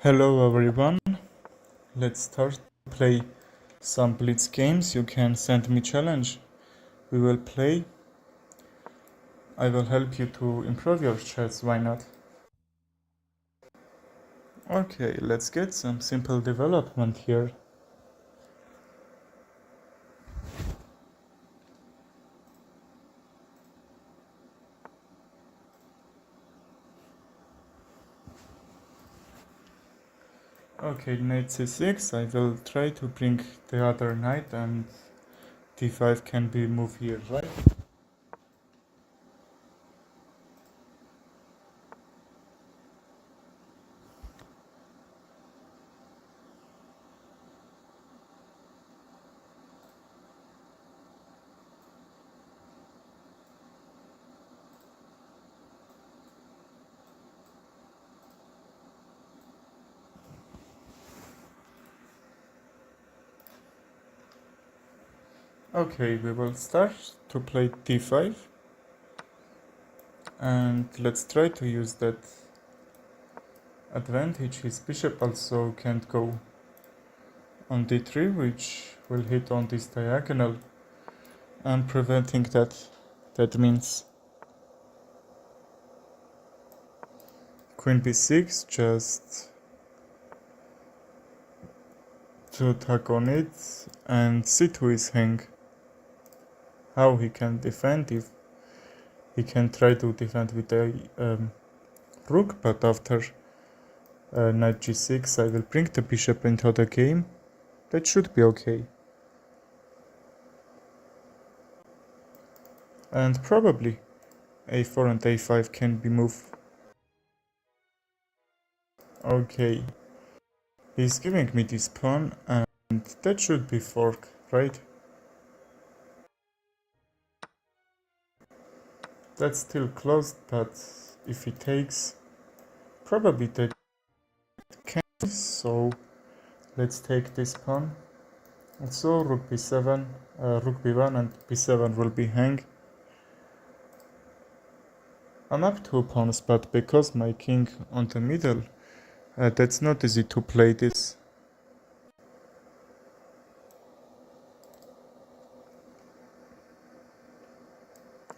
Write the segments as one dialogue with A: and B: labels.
A: Hello everyone, let's start to play some Blitz games. You can send me challenge. We will play. I will help you to improve your chess, why not? Okay, let's get some simple development here. Okay, knight c6, I will try to bring the other knight and d5 can be moved here, right? Okay, we will start to play d5 and let's try to use that advantage. His bishop also can't go on d3, which will hit on this diagonal and preventing that means queen b6 just to attack on it, and c2 is hang. How he can defend? If he can try to defend with a rook, but after knight g6 I will bring the bishop into the game. That should be okay. And probably a4 and a5 can be moved. Okay, he's giving me this pawn and that should be fork, right? That's still closed, but if he takes, probably that can, so let's take this pawn. And so rook b7, rook b1 and b7 will be hang. I'm up 2 pawns, but because my king on the middle, that's not easy to play this.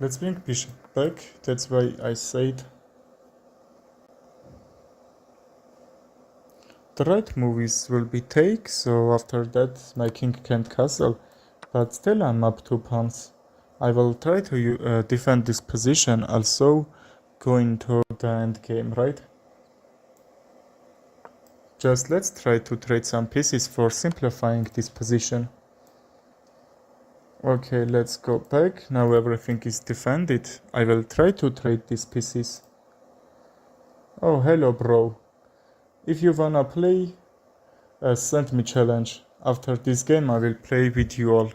A: Let's bring bishop back, that's why I said the right move will be take, so after that my king can't castle, but still I'm up 2 pawns. I will try to defend this position, also going to the end game, right? Just let's try to trade some pieces for simplifying this position. Okay, let's go back. Now everything is defended. I will try to trade these pieces. Oh, hello, bro. If you wanna play, send me challenge. After this game, I will play with you all.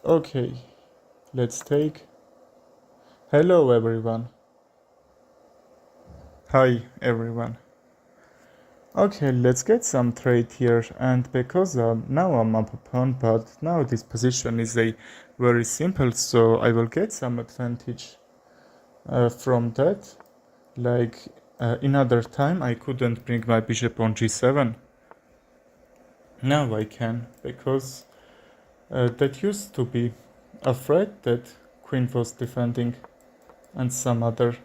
A: Okay, let's take. Hello, everyone. Hi, everyone. Okay, let's get some trade here, and because now I'm up a pawn, but now this position is a very simple, so I will get some advantage from that. Like in other time I couldn't bring my bishop on g7. Now I can, because that used to be a threat that queen was defending and some other.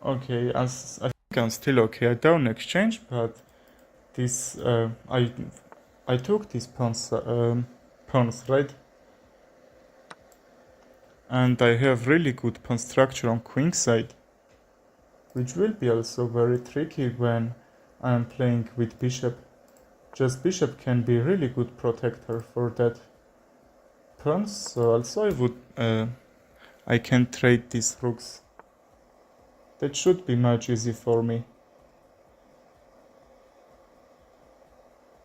A: Okay, as I think I'm still okay. I don't exchange, but this I took these pawns right, and I have really good pawn structure on queen side, which will be also very tricky when I'm playing with bishop. Just bishop can be really good protector for that pawn, so also I can trade these rooks. That should be much easy for me.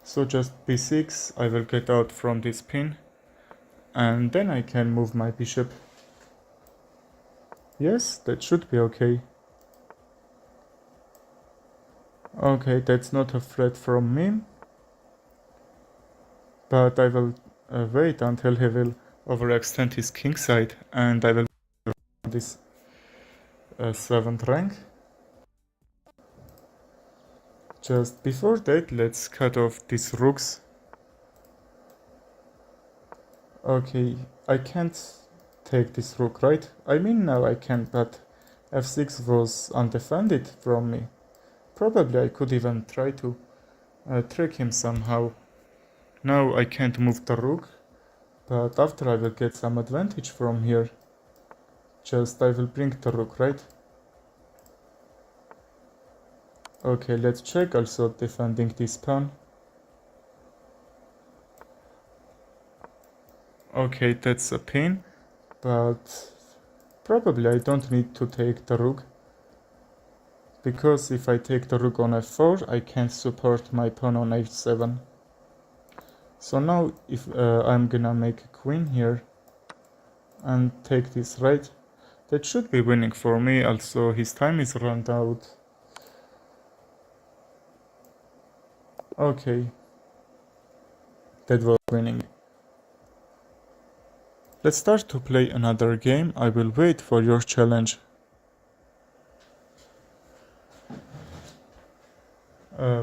A: So just b6, I will get out from this pin, and then I can move my bishop. Yes, that should be okay. Okay, that's not a threat from me, but I will wait until he will overextend his king side, and I will this 7th rank. Just before that, let's cut off these rooks. Okay, I can't take this rook, right? I mean now I can, but f6 was undefended from me. Probably I could even try to trick him somehow. Now I can't move the rook, but after I will get some advantage from here. Just I will bring the rook, right? Okay, let's check also defending this pawn. Okay, that's a pain, but probably I don't need to take the rook, because if I take the rook on f4, I can't support my pawn on h7. So now if I'm gonna make a queen here and take this, right, that should be winning for me. Also his time is run out. Okay, that was winning. Let's start to play another game. I will wait for your challenge.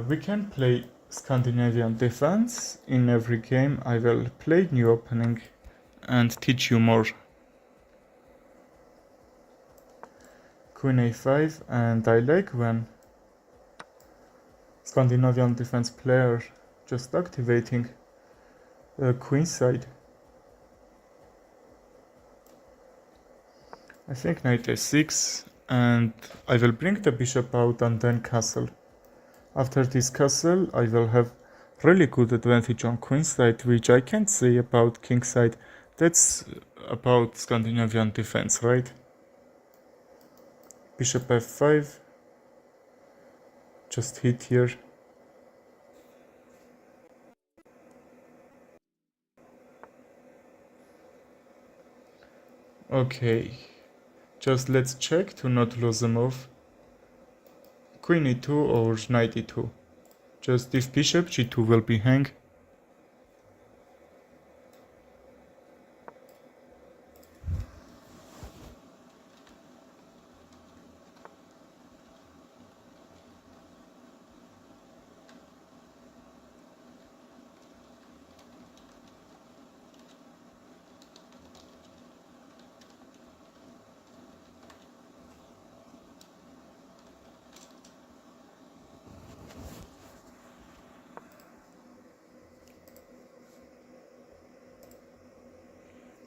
A: We can play Scandinavian defense. In every game I will play new opening and teach you more. Queen a5, and I like when Scandinavian defense player just activating queen side. I think knight a6, and I will bring the bishop out and then castle. After this castle I will have really good advantage on queen side, which I can't say about king side. That's about Scandinavian defense, right? Bishop f5, just hit here. Okay, just let's check to not lose a move. Queen e2 or knight e2. Just if bishop g2 will be hang.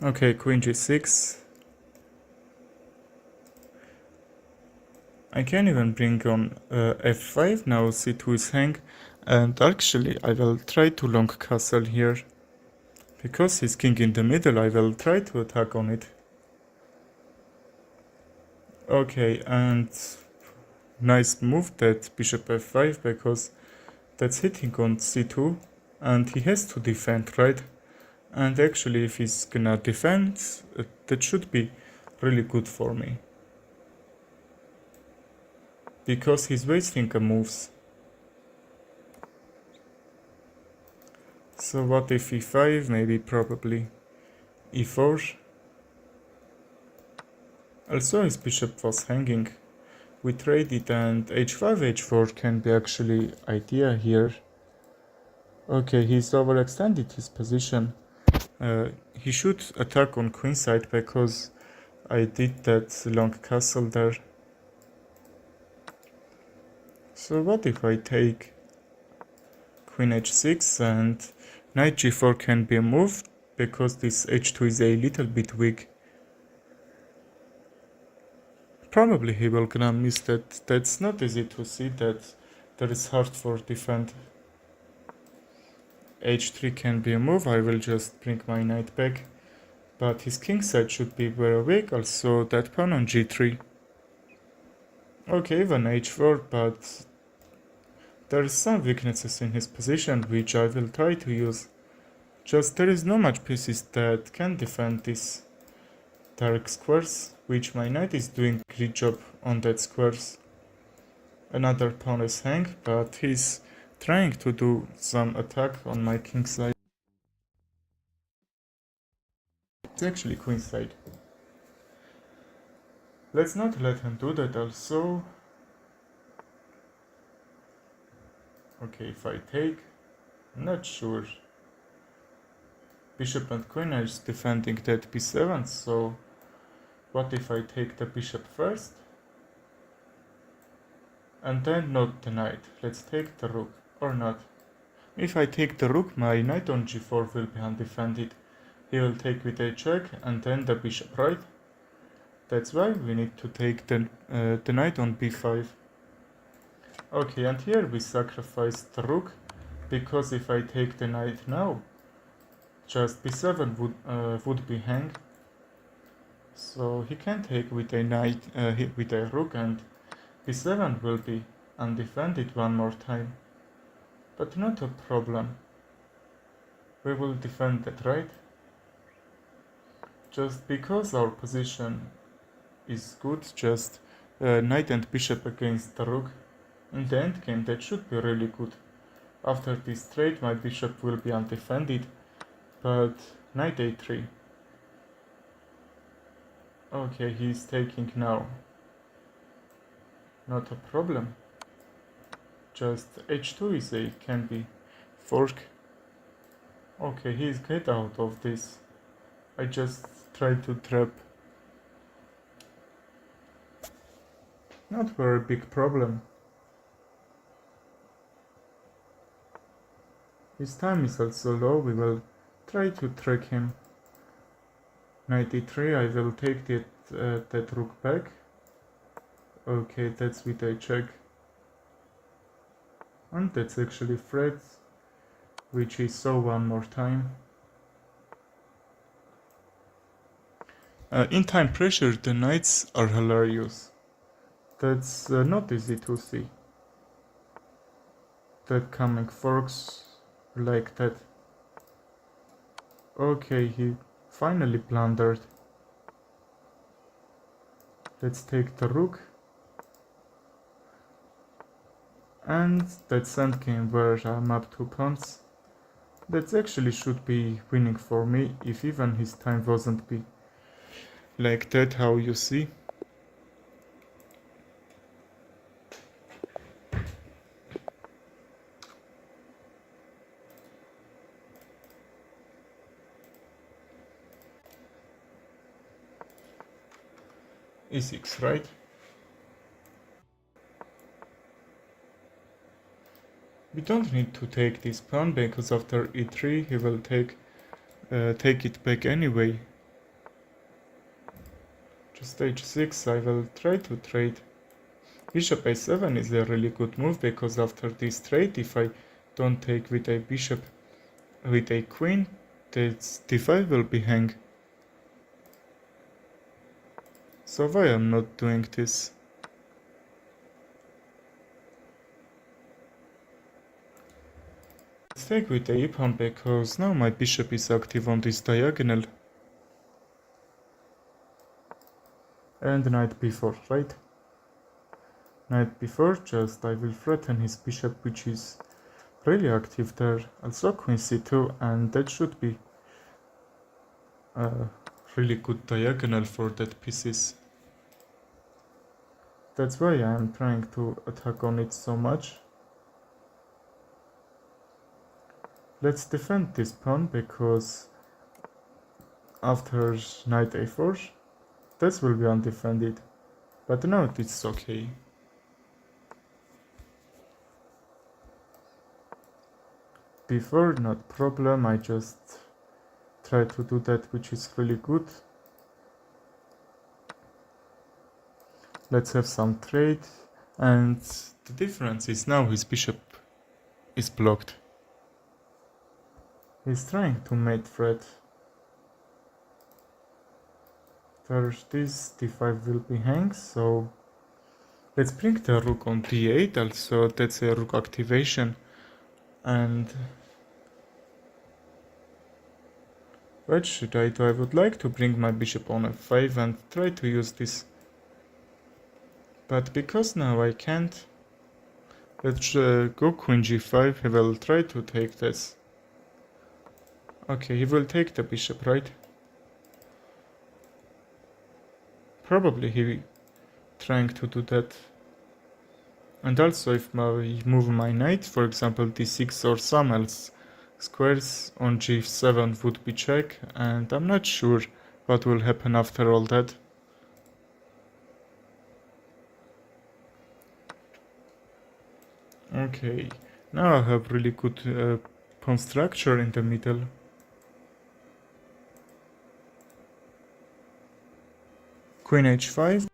A: Okay, queen g6. I can even bring on f5, now c2 is hang, and actually I will try to long castle here. Because he's king in the middle, I will try to attack on it. Okay, and nice move that bishop f5, because that's hitting on c2, and he has to defend, right? And actually if he's gonna defend, that should be really good for me. Because he's wasting moves. So what if e5, maybe probably e4. Also his bishop was hanging. We traded, and h5, h4 can be actually idea here. Okay, he's overextended his position. He should attack on queen side, because I did that long castle there. So what if I take queen h6 and knight g4 can be moved, because this h2 is a little bit weak. Probably he will gonna miss that. That's not easy to see that there is hard for defend. h3 can be a move. I will just bring my knight back, but his king side should be very weak. Also that pawn on g3. Okay, even h4, but there is some weaknesses in his position which I will try to use. Just there is not much pieces that can defend these dark squares, which my knight is doing great job on that squares. Another pawn is hang, but he's trying to do some attack on my king side. It's actually queenside. Let's not let him do that also. Okay, if I take, not sure. Bishop and queen is defending that b7, so what if I take the bishop first? And then not the knight. Let's take the rook, or not. If I take the rook, my knight on g4 will be undefended. He will take with a check and then the bishop, right? That's why we need to take the knight on b5. Okay, and here we sacrifice the rook, because if I take the knight now, just b7 would be hang. So he can take with a knight, with a rook, and b7 will be undefended one more time. But not a problem. We will defend that, right? Just because our position is good, just knight and bishop against the rook. In the endgame that should be really good. After this trade my bishop will be undefended, but knight a3. Okay, he's taking now. Not a problem. Just h2 can be fork. Okay, he's get out of this. I just try to trap. Not very big problem. His time is also low, we will try to trick him. Knight e3, I will take that rook back. Okay, that's with a check. And that's actually threat, which he saw one more time. In time pressure, the knights are hilarious. That's not easy to see. That coming forks like that. Okay, he finally blundered. Let's take the rook. And that's endgame where I'm up 2 pawns. That actually should be winning for me, if even his time wasn't be like that, how you see. e6, right? We don't need to take this pawn, because after e3 he will take it back anyway. Just h6, I will try to trade. Bishop a7 is a really good move, because after this trade, if I don't take with a bishop with a queen, this d5 will be hang. So why I'm not doing this? Let's take with the e-pawn, because now my bishop is active on this diagonal. And knight b4, right? Knight b4, just I will threaten his bishop, which is really active there. Also queen c2, and that should be a really good diagonal for that pieces. That's why I am trying to attack on it so much. Let's defend this pawn, because after knight a4, this will be undefended. But now it's okay. Before, not problem, I just try to do that, which is really good. Let's have some trade, and the difference is now his bishop is blocked. He's trying to mate threat. There's this d5 will be hang, so let's bring the rook on d8, also that's a rook activation. And what should I do? I would like to bring my bishop on f5 and try to use this. But because now I can't, let's go queen g5, he will try to take this. Okay, he will take the bishop, right? Probably he trying to do that. And also if I move my knight, for example d6 or some else squares on g7 would be check, and I'm not sure what will happen after all that. Okay, now I have really good pawn structure in the middle. Queen h5.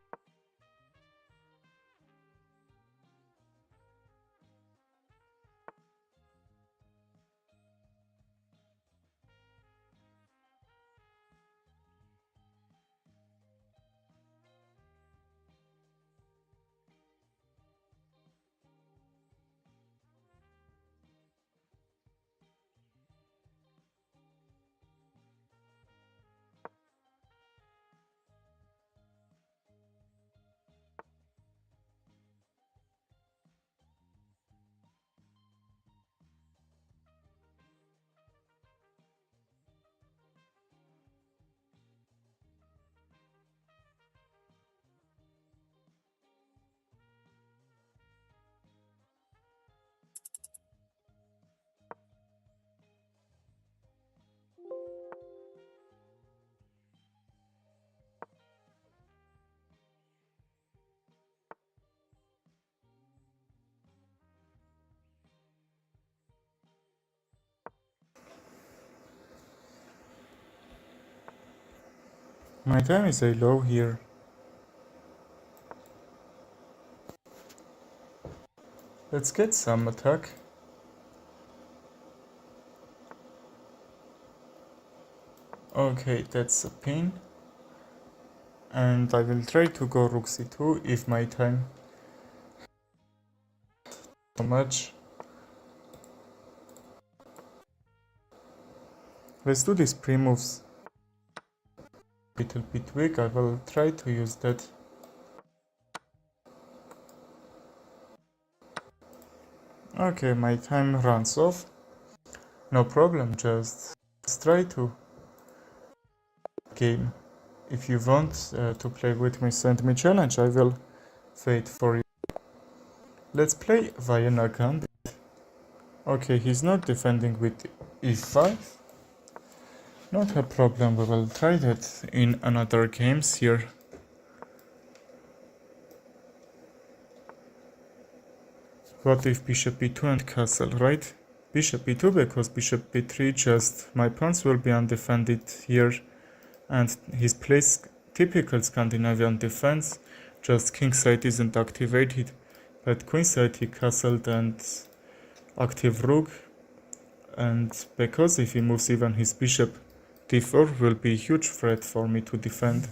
A: My time is a low here. Let's get some attack. Okay, that's a pin. And I will try to go rook c2 if my time so much. Let's do these pre-moves. Little bit weak, I will try to use that. Okay, my time runs off. No problem, just try to game. If you want to play with me, send me challenge, I will wait for you. Let's play Vienna Gambit. Okay, he's not defending with e5. Not a problem, we will try that in another games here. What if bishop e2 and castle, right? Bishop e2 because bishop b3, just my pawns will be undefended here, and his plays typical Scandinavian defense, just kingside isn't activated, but queenside he castled and active rook, and because if he moves even his bishop d4 will be a huge threat for me to defend.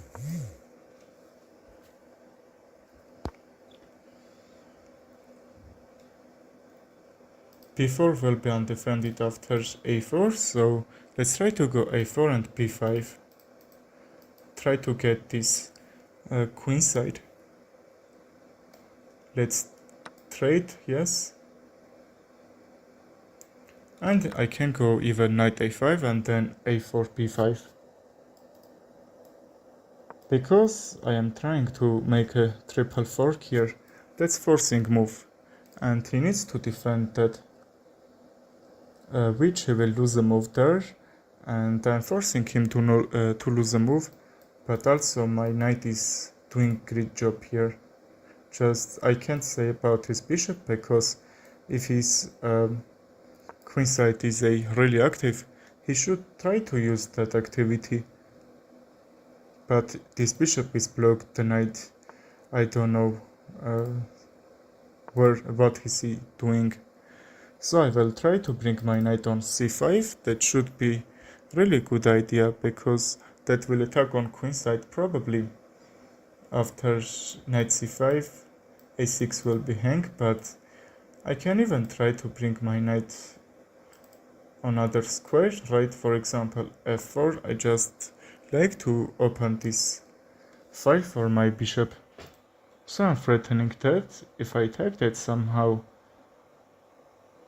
A: b4 will be undefended after a4, so let's try to go a4 and b5. Try to get this queenside. Let's trade, yes. And I can go even knight a5 and then a4 b5. Because I am trying to make a triple fork here, that's forcing move. And he needs to defend that, which he will lose a move there. And I'm forcing him to lose a move. But also my knight is doing great job here. Just I can't say about his bishop, because if his queenside is a really active, he should try to use that activity. But this bishop is blocked, the knight, I don't know what is he doing. So I will try to bring my knight on c5. That should be really good idea, because that will attack on queenside probably. After knight c5, a6 will be hang, but I can even try to bring my knight on other square, right? For example f4. I just like to open this file for my bishop. So I'm threatening that. If I take that somehow,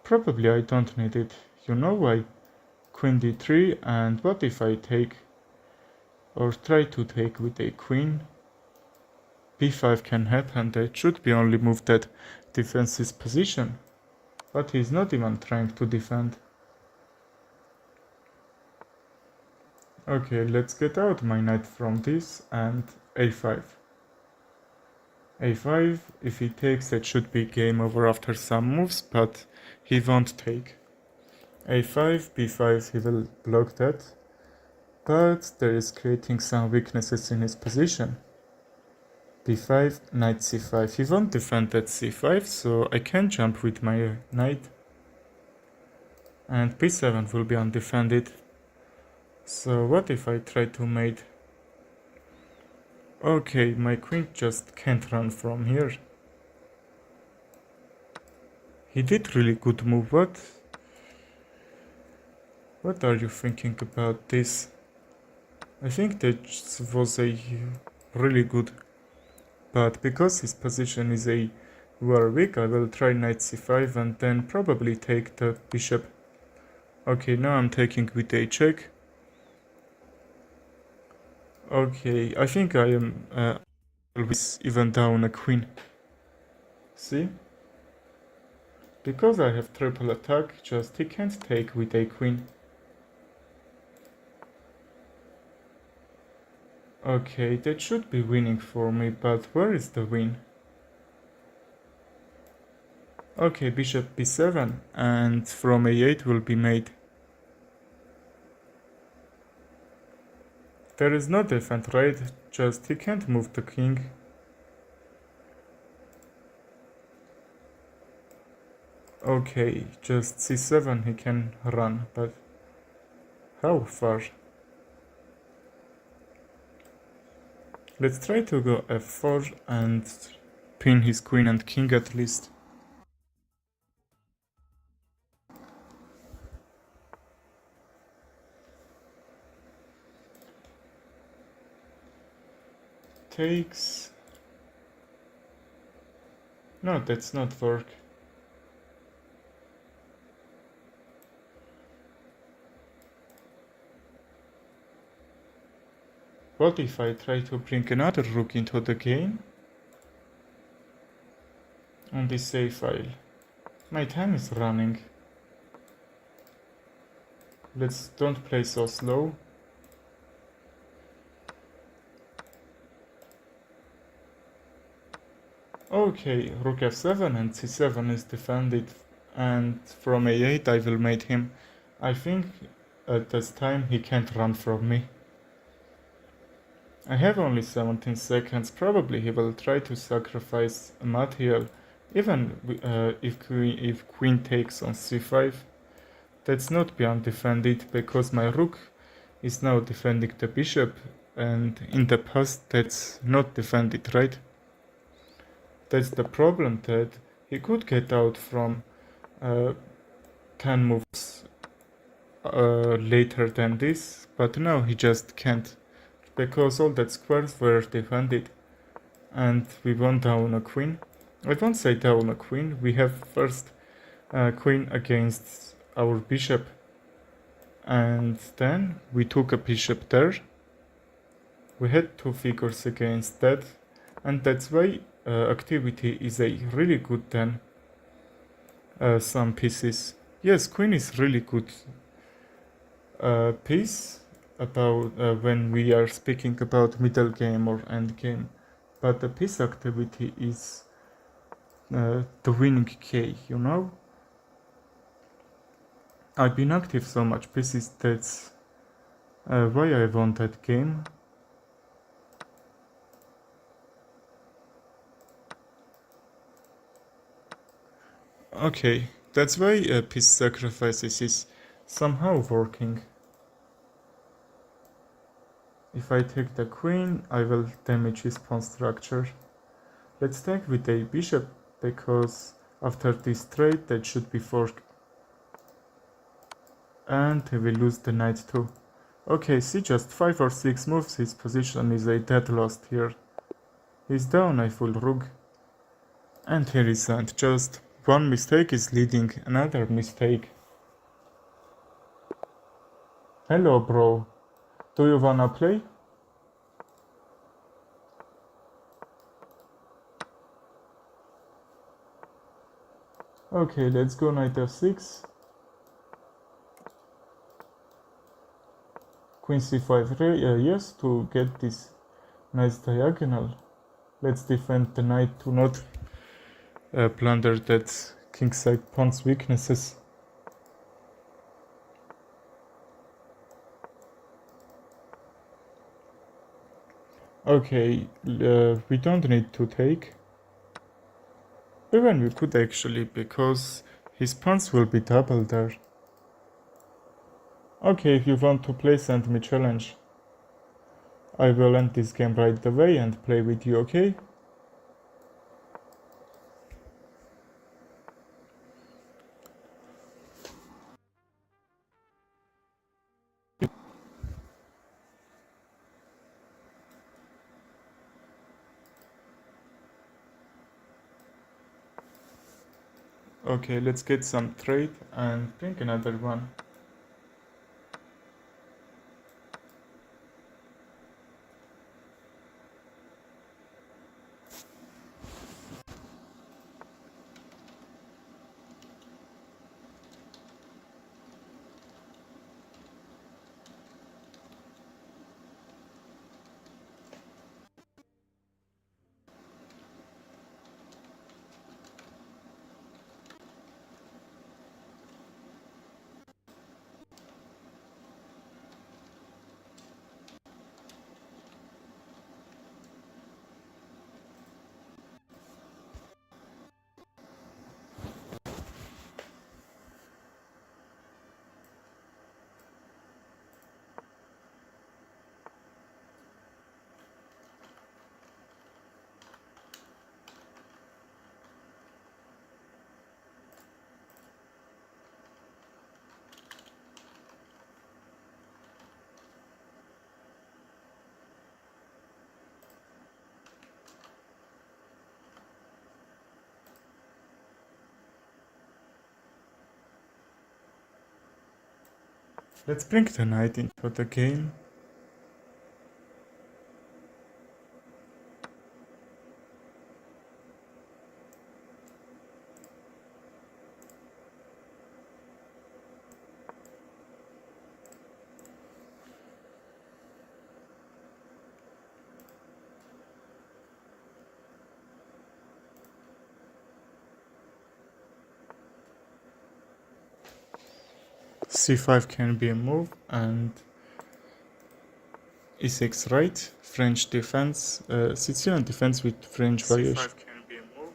A: probably I don't need it. You know why? Queen d3, and what if I take or try to take with a queen? b5 can happen. That should be only moved at defensive position. But he's not even trying to defend. Okay, let's get out my knight from this and a5. a5, if he takes, that should be game over after some moves, but he won't take. a5, b5, he will block that, but there is creating some weaknesses in his position. b5, knight c5, he won't defend at c5, so I can jump with my knight, and b7 will be undefended. So what if I try to mate? Okay, my queen just can't run from here. He did really good move. What are you thinking about this? I think that was a really good, but because his position is a very weak, I will try knight c5 and then probably take the bishop. Okay, now I'm taking with a check. Okay, I think I am always even down a queen. See? Because I have triple attack, just he can't take with a queen. Okay, that should be winning for me, but where is the win? Okay, bishop b7, and from a8 will be made. There is no defense, right? Just he can't move the king. Okay, just c7 he can run, but how far? Let's try to go f4 and pin his queen and king at least. Takes... No, that's not work. What if I try to bring another rook into the game? On this save file. My time is running. Don't play so slow. Okay, rook f7 and c7 is defended, and from a8 I will mate him. I think at this time he can't run from me. I have only 17 seconds, probably he will try to sacrifice a material, even if queen takes on c5. That's not be undefended, because my rook is now defending the bishop, and in the past that's not defended, right? That's the problem, that he could get out from 10 moves later than this, but now he just can't, because all that squares were defended, and we won down a queen. I won't say down a queen, we have first queen against our bishop, and then we took a bishop there. We had two figures against that, and that's why activity is a really good then. Some pieces. Yes, queen is really good piece about when we are speaking about middle game or end game, but the piece activity is the winning key, you know? I've been active so much pieces, that's why I won that game. Okay, that's why piece sacrifices is somehow working. If I take the queen, I will damage his pawn structure. Let's take with a bishop, because after this trade that should be forked. And he will lose the knight too. Okay, see, just 5 or 6 moves, his position is a dead lost here. He's down a full rook. And here is that. Just one mistake is leading another mistake. Hello, bro. Do you wanna play? Okay, let's go knight f6. Queen c5, yes, to get this nice diagonal. Let's defend the knight to not plunder that kingside pawn's weaknesses. Okay, we don't need to take. Even we could actually, because his pawns will be double there. Okay, if you want to play, send me challenge. I will end this game right away and play with you, okay? Okay, let's get some trade and bring another one. Let's bring the knight into the game. c5 can be a move, and e6 right, French defense, Sicilian defense with French variation.
B: c5 can be a move.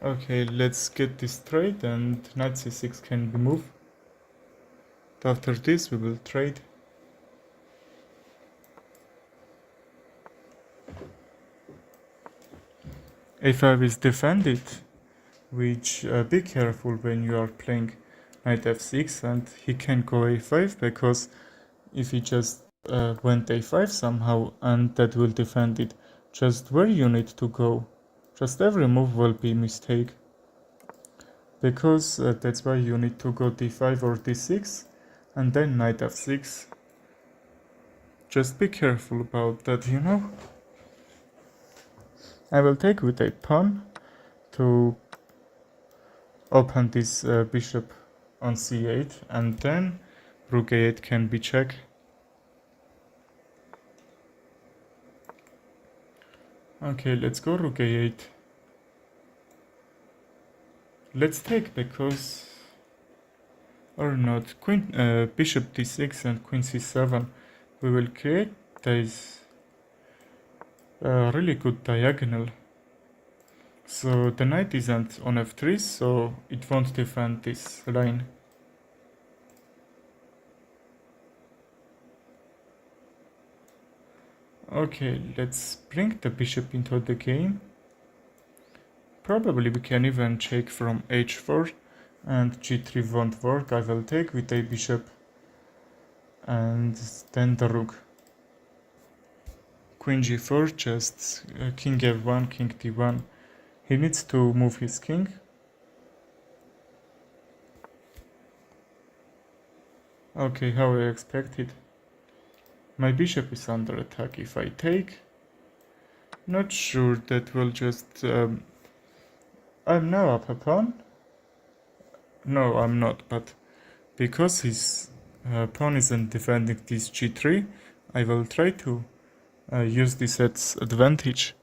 A: Okay, let's get this trade, and knight c6 can be moved. After this we will trade. a5 is defended, which be careful when you are playing knight f6, and he can go a5, because if he just went a5 somehow, and that will defend it, just where you need to go, just every move will be mistake, because that's why you need to go d5 or d6 and then knight f6. Just be careful about that, you know. I will take with a pawn to open this bishop on c8, and then rook a8 can be checked. Okay, let's go rook a8. Let's take, because, or not, bishop d6 and queen c7. We will create this really good diagonal. So the knight isn't on f3, so it won't defend this line. Okay, let's bring the bishop into the game. Probably we can even check from h4, and g3 won't work. I will take with a bishop and then the rook. Queen g4, just king f1, king d1. He needs to move his king. Okay, how I expected. My bishop is under attack. If I take, Not sure, that will just... I'm now up a pawn? No, I'm not, but because his pawn isn't defending this g3, I will try to use this as advantage.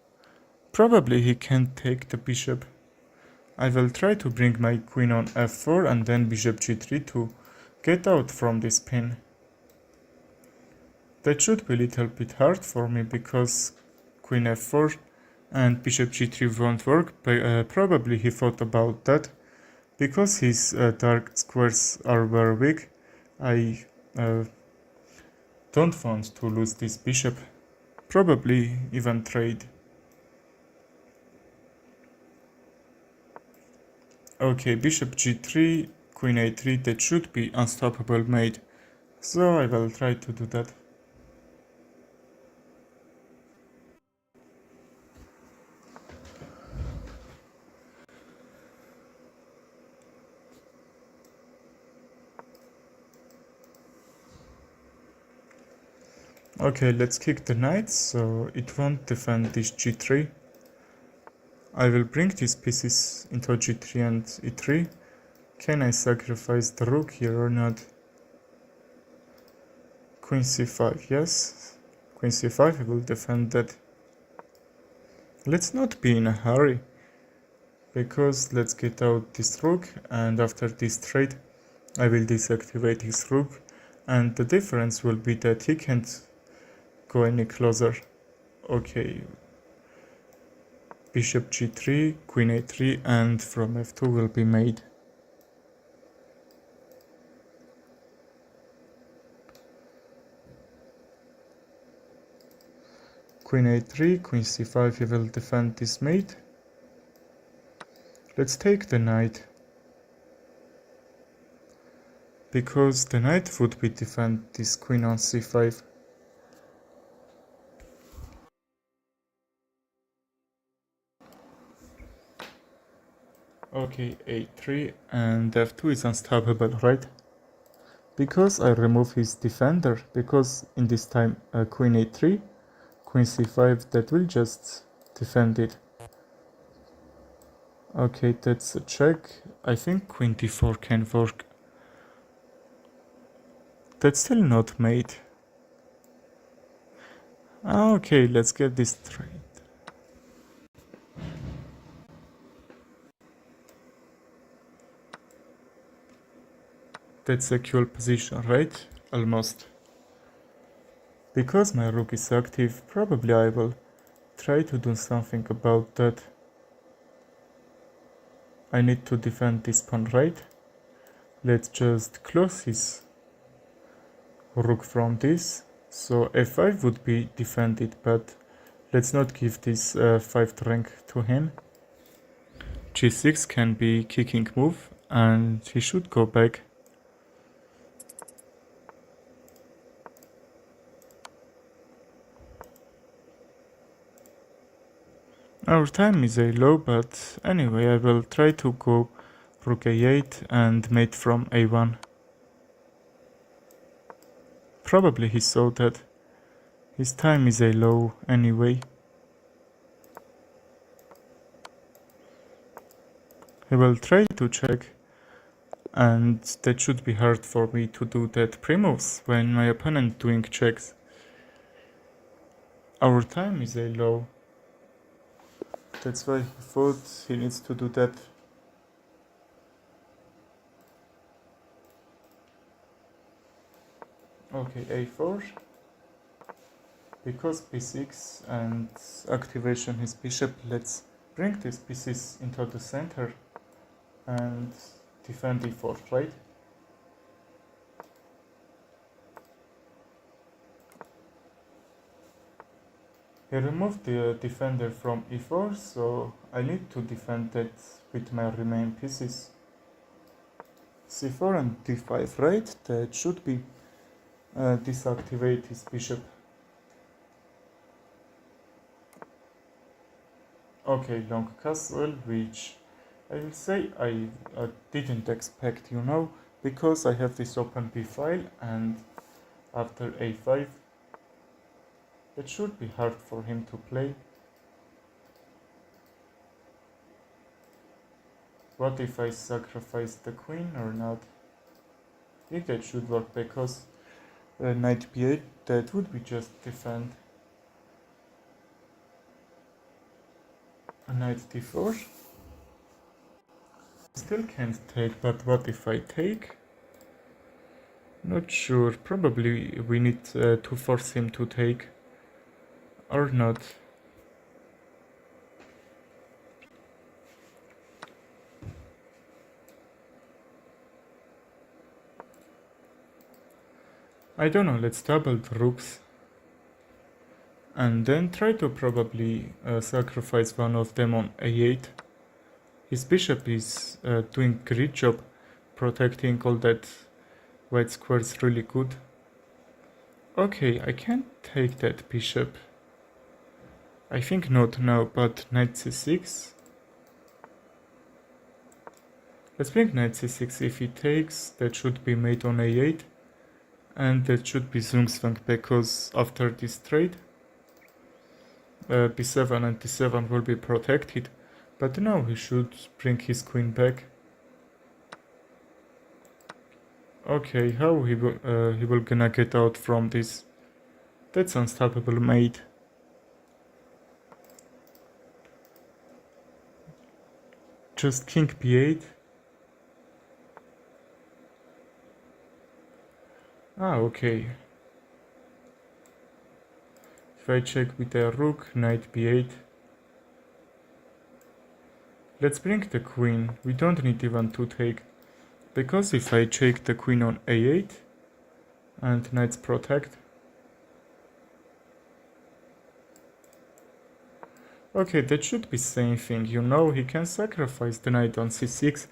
A: Probably he can't take the bishop. I will try to bring my queen on f4 and then bishop g3 to get out from this pin. That should be a little bit hard for me because queen f4 and bishop g3 won't work. Probably he thought about that. Because his dark squares are very weak, I don't want to lose this bishop. Probably even trade. Okay, bishop g3, queen a3, that should be unstoppable mate. So I will try to do that. Okay, let's kick the knight, so it won't defend this g3. I will bring these pieces into g3 and e3. Can I sacrifice the rook here or not? Queen c5, yes. Queen c5, I will defend that. Let's not be in a hurry, because let's get out this rook, and after this trade I will deactivate his rook, and the difference will be that he can't go any closer. Okay, bishop g3, queen a3, and from f2 will be made. Queen a3, queen c5, he will defend this mate. Let's take the knight, because the knight would be defend this queen on c5. Okay, a3 and f2 is unstoppable, right? Because I remove his defender, because in this time queen a3, queen c5, that will just defend it. Okay, that's a check. I think queen d4 can work. That's still not mate. Okay, let's get this straight. That's a cool position, right? Almost. Because my rook is active, probably I will try to do something about that. I need to defend this pawn, right? Let's just close his rook from this. So f5 would be defended, but let's not give this 5th rank to him. g6 can be kicking move, and he should go back. Our time is a low, but anyway, I will try to go rook a8 and mate from a1. Probably he saw that his time is a low anyway. I will try to check, and that should be hard for me to do that pre-moves when my opponent doing checks. Our time is a low. That's why he thought he needs to do that. Okay, a4. Because b6 and activation his bishop, let's bring these pieces into the center and defend e4, right? He removed the defender from e4, so I need to defend that with my remaining pieces. c4 and d5, right? That should be deactivate his bishop. Okay, long castle, which I will say I didn't expect, you know, because I have this open b file, and after a5 it should be hard for him to play. What if I sacrifice the queen or not? If that should work, because knight b8, that would be just defend. Knight d4. Still can't take, but what if I take? Not sure, probably we need to force him to take. Or not. I don't know, let's double the rooks. And then try to probably sacrifice one of them on a8. His bishop is doing great job protecting all that white squares really good. Okay, I can't take that bishop. I think not now, but knight c6. Let's bring knight c6. If he takes, that should be mate on a8. And that should be Zugzwang, because after this trade, b7 and d7 will be protected. But now he should bring his queen back. Okay, how he will gonna get out from this? That's unstoppable mate. Just king b8. Ah, okay. If I check with the rook, knight b8. Let's bring the queen. We don't need even to take. Because if I check the queen on a8 and knights protect. Okay, that should be same thing. You know, he can sacrifice the knight on c6.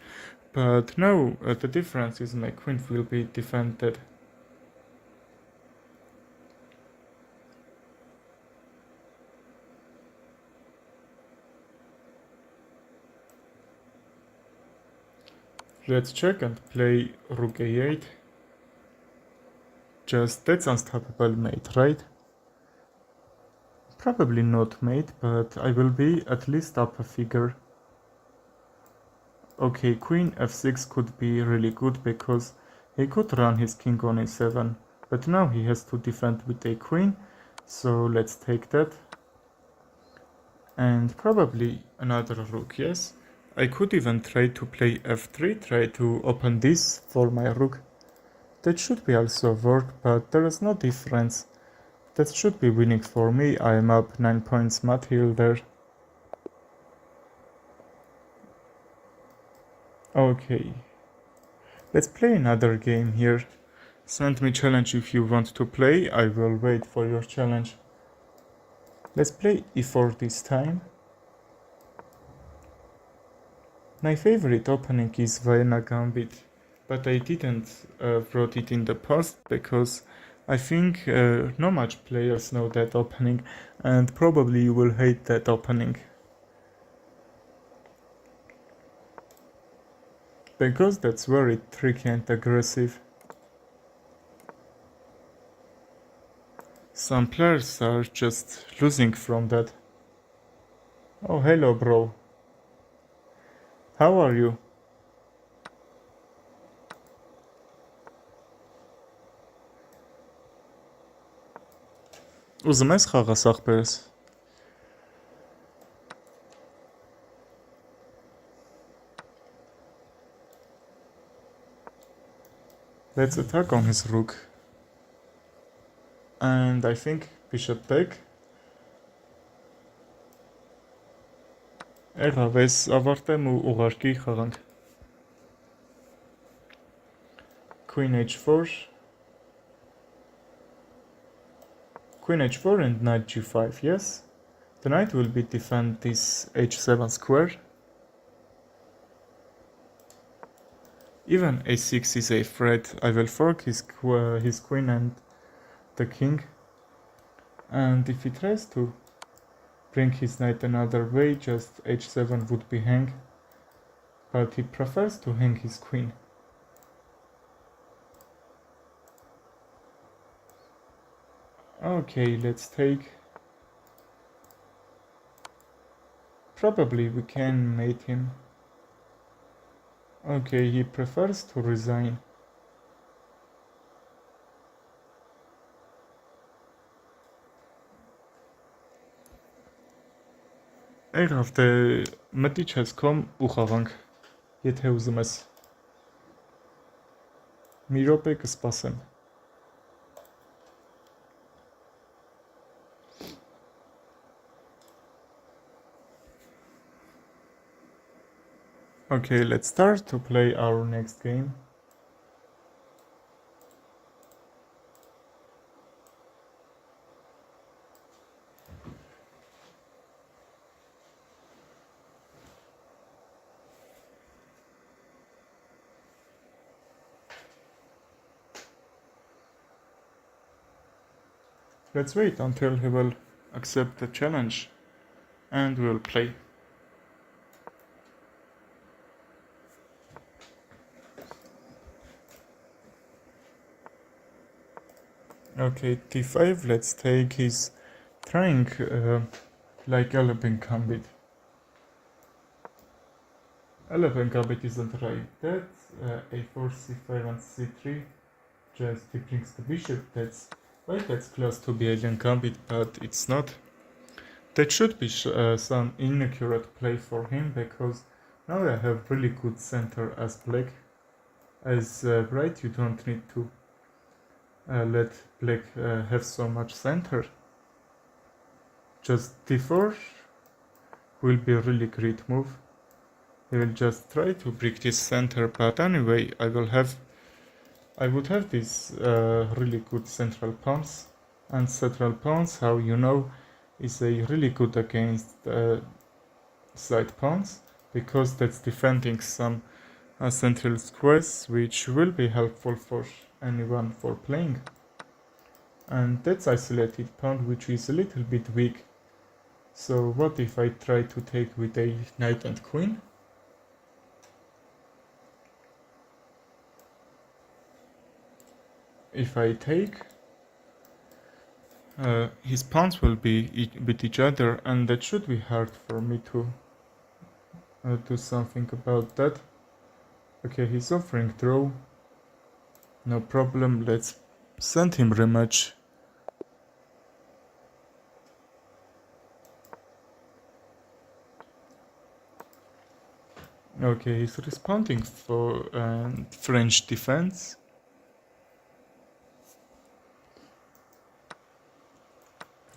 A: But now the difference is my queen will be defended. Let's check and play rook a8. Just that's unstoppable mate, right? Probably not mate, but I will be at least up a figure. Okay, queen f6 could be really good because he could run his king on a7, but now he has to defend with a queen, so let's take that. And probably another rook, yes? I could even try to play f3, try to open this for my rook. That should be also work, but there is no difference. That should be winning for me. I am up 9 points Mathilde. Okay. Let's play another game here. Send me challenge if you want to play. I will wait for your challenge. Let's play e4 this time. My favorite opening is Vienna Gambit, but I didn't wrote it in the post because I think not much players know that opening, and probably you will hate that opening. Because that's very tricky and aggressive. Some players are just losing from that. Oh, hello, bro. How are you? Ուզում ես խաղասախ բերես։ Let's attack on his rook. And I think bishop back. Եղավ, ես ավարտեմ ու ուղարկի խաղանք։ Queen h4. Queen h4 and knight g5, yes? The knight will be defend this h7 square. Even a6 is a threat. I will fork his queen and the king. And if he tries to bring his knight another way, just h7 would be hang. But he prefers to hang his queen. Okay, let's take. Probably we can mate him. Okay, he prefers to resign. Եղավ դե մտի չես կոմ ու խաղանք, եթե ուզում ես։ Մի րոպե կսպասեմ։ Okay, let's start to play our next game. Let's wait until he will accept the challenge and we'll play. Okay, d5, let's take his trying like elephant gambit. Elephant gambit isn't right. That a4, c5 and c3 just he brings the bishop. That's right, that's close to be alien gambit, but it's not. That should be some inaccurate play for him because now I have really good center as black. As white, you don't need to let black have so much center. Just d4 will be a really great move. He will just try to break this center, but anyway, I would have these really good central pawns, and central pawns, how you know, is a really good against side pawns, because that's defending some central squares, which will be helpful for anyone for playing. And that's isolated pawn, which is a little bit weak. So what if I try to take with a knight and queen? If I take, his pawns will be with each other, and that should be hard for me to do something about that. Okay, he's offering draw. No problem, let's send him rematch. Okay, he's responding for French defense.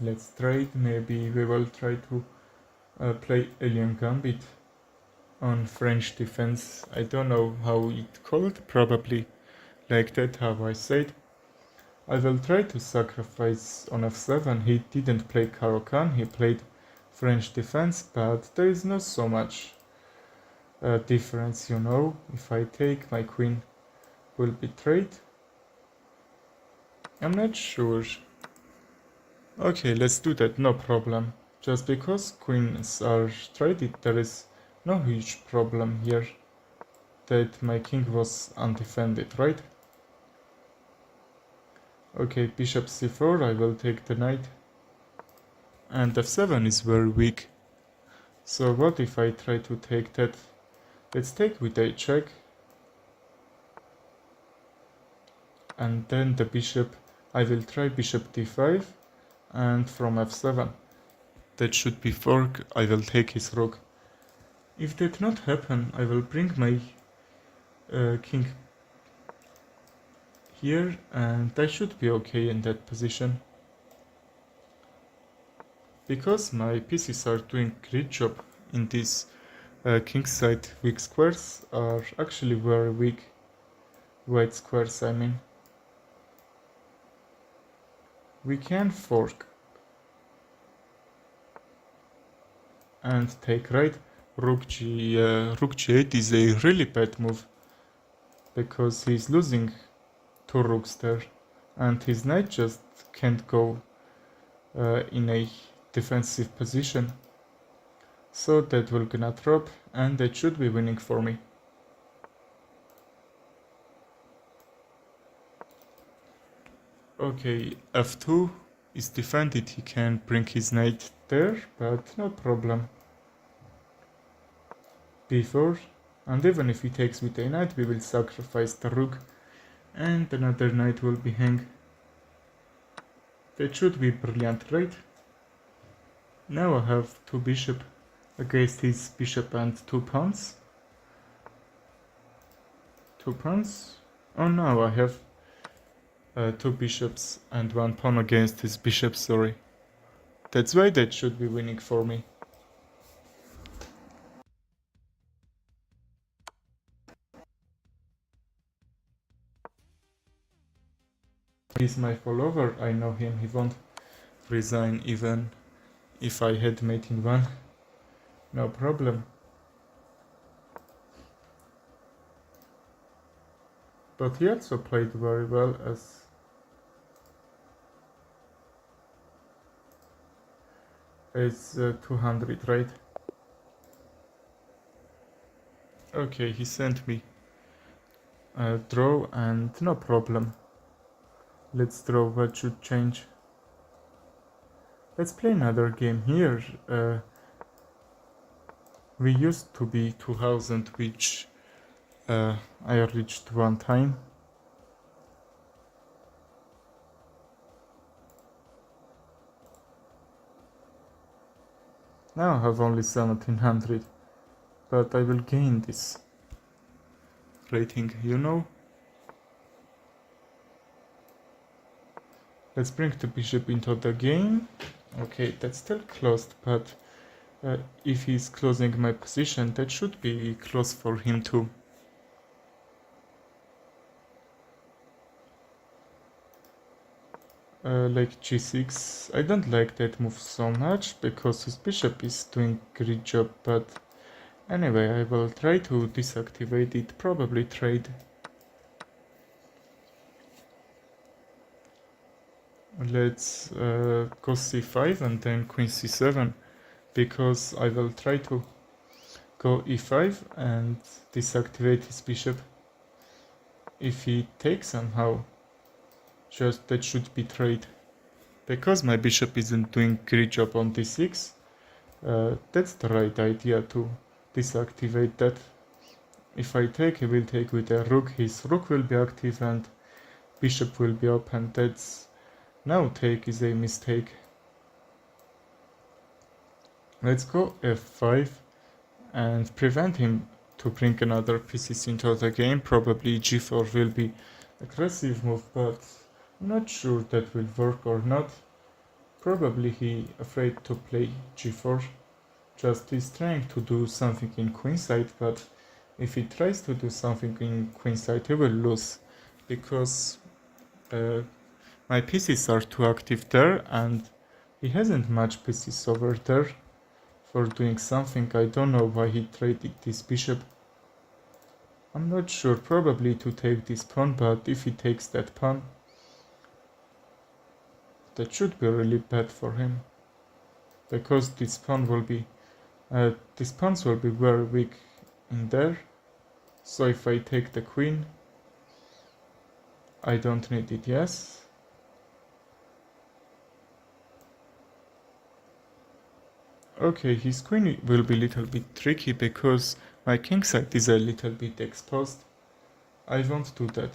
A: Let's trade, maybe we will try to play Alien Gambit on French defense. I don't know how it called, probably like that how I said. I will try to sacrifice on f7. He didn't play Caro-Kann, he played French defense, but there is not so much difference, you know. If I take, my queen will be trade. I'm not sure. Okay, let's do that, no problem. Just because queens are traded, there is no huge problem here that my king was undefended, right? Okay, bishop c4, I will take the knight. And f7 is very weak. So what if I try to take that? Let's take with a check. And then the bishop, I will try bishop d5 and from f7. That should be fork, I will take his rook. If that not happen, I will bring my king here and I should be okay in that position. Because my pieces are doing great job in this kingside, weak squares are actually very weak white squares, I mean. We can fork and take right. Rook g8 is a really bad move because he's losing two rooks there and his knight just can't go in a defensive position. So that will gonna drop and that should be winning for me. Okay, f2 is defended, he can bring his knight there, but no problem. b4, And even if he takes with a knight, we will sacrifice the rook, and another knight will be hang. That should be brilliant, right? Now I have 2 bishop against his bishop and 2 pawns. 2 pawns. Oh no, I have 2 bishops and 1 pawn against his bishop, sorry. That's why that should be winning for me. He's my follower, I know him, he won't resign even if I had mate in 1. No problem. But he also played very well as it's 200, right? Okay, he sent me a draw and no problem. Let's draw what should change. Let's play another game here. We used to be 2000, which I reached 1 time. Now I have only 1700, but I will gain this rating, you know? Let's bring the bishop into the game. Okay, that's still closed, but if he's closing my position, that should be close for him too. Like g6, I don't like that move so much, because his bishop is doing great job, but anyway, I will try to deactivate it, probably trade. Let's go c5 and then queen c7, because I will try to go e5 and deactivate his bishop. If he takes somehow, just that should be trade. Because my bishop isn't doing great job on d6, that's the right idea to deactivate that. If I take, he will take with a rook, his rook will be active and bishop will be open. That's now take is a mistake. Let's go f5 and prevent him to bring another pieces into the game. Probably g4 will be aggressive move, but I'm not sure that will work or not. Probably he afraid to play g4. Just he's trying to do something in queenside, but if he tries to do something in queenside, he will lose, because my pieces are too active there, and he hasn't much pieces over there for doing something. I don't know why he traded this bishop. I'm not sure, probably to take this pawn, but if he takes that pawn, that should be really bad for him, because this pawn will be these pawns will be very weak in there. So if I take the queen, I don't need it, yes. Okay, his queen will be a little bit tricky, because my king side is a little bit exposed. I won't do that.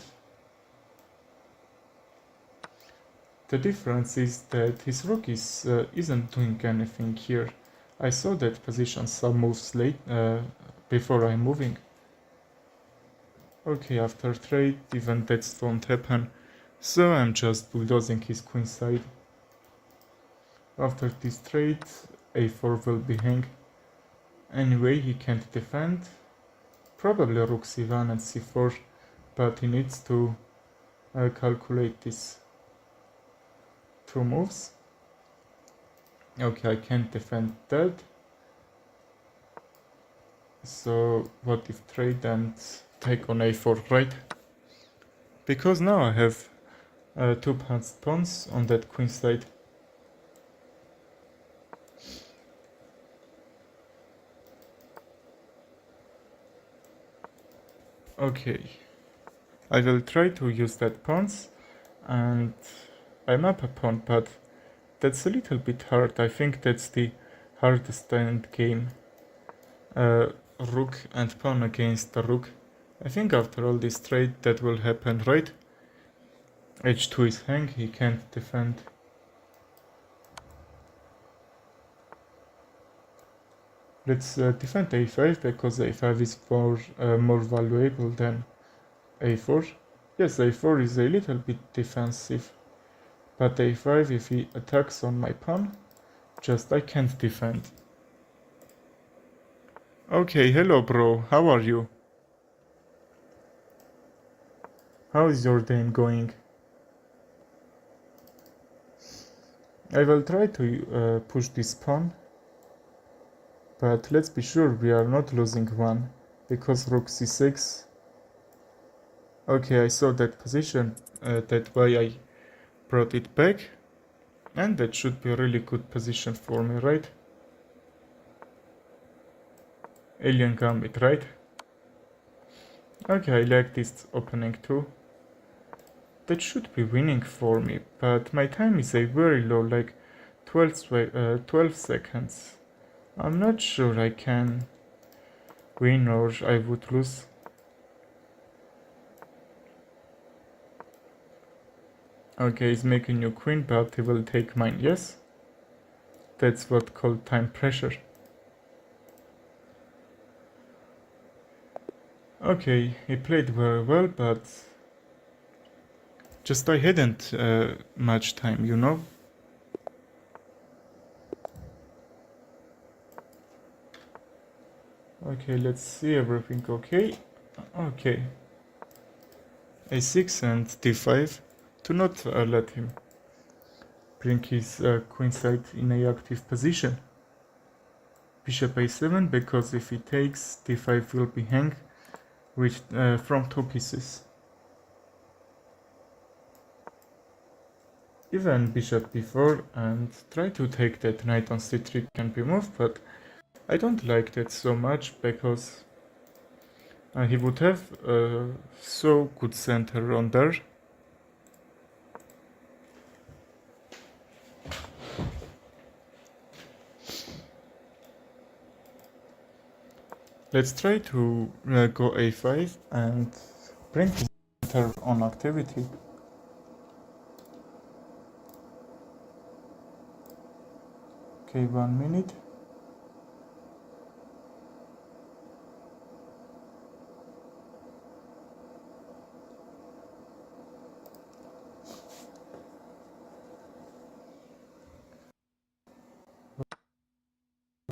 A: The difference is that his rook isn't doing anything here. I saw that position some moves late before I'm moving. Okay, after trade, even that won't happen, so I'm just bulldozing his queen side. After this trade, a4 will be hang. Anyway, he can't defend. Probably rook c1 and c4, but he needs to calculate these 2 moves. Okay, I can't defend that. So what if trade and take on a4, right? Because now I have 2 passed pawns on that queen side. Okay, I will try to use that pawns, and I'm up a pawn, but that's a little bit hard. I think that's the hardest end game. rook and pawn against the rook. I think after all this trade that will happen, right? h2 is hang, he can't defend. Let's defend a5 because a5 is more valuable than a4. Yes, a4 is a little bit defensive, but a5, if he attacks on my pawn, just I can't defend. Okay, hello bro, how are you? How is your game going? I will try to push this pawn, but let's be sure we are not losing one, because rook c6. Okay, I saw that position, that why I brought it back, and that should be a really good position for me, right? Alien Gambit, right? Okay, I like this opening too. That should be winning for me, but my time is a very low, like 12 seconds. I'm not sure I can win or I would lose. Okay, he's making new queen, but he will take mine, yes? That's what called time pressure. Okay, he played very well, but just I hadn't much time, you know? Okay, let's see everything okay. Okay. a6 and d5 to not let him bring his queenside in a active position. Bishop a7 because if he takes, d5 will be hang with from two pieces. Even bishop b4 and try to take that knight on c3 can be moved, but I don't like that so much because he would have so good center on there. Let's try to go a5 and bring the center on activity. Okay, 1 minute.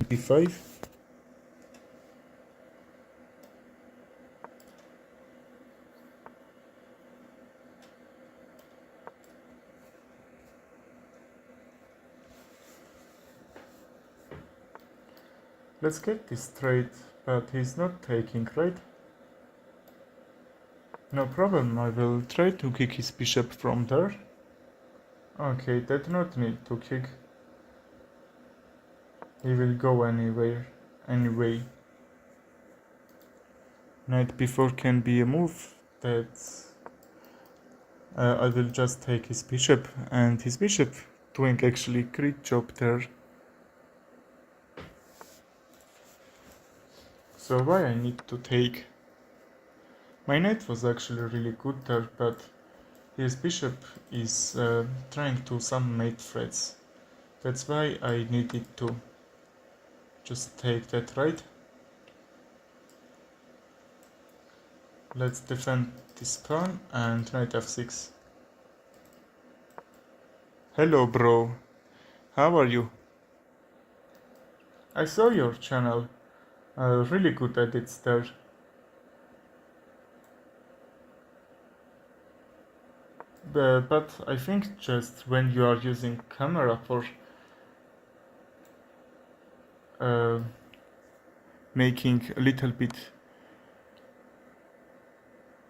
A: b5. Let's get this straight, but he's not taking, right? No problem, I will try to kick his bishop from there. Okay, that not need to kick. He will go anywhere, anyway. Knight b4 can be a move that I will just take his bishop, and his bishop doing actually great job there. So why I need to take? My knight was actually really good there, but his bishop is trying to some mate threats. That's why I needed to just take that, right? Let's defend this pawn and knight f6. Hello bro, how are you? I saw your channel, really good edits there. But I think just when you are using camera for making a little bit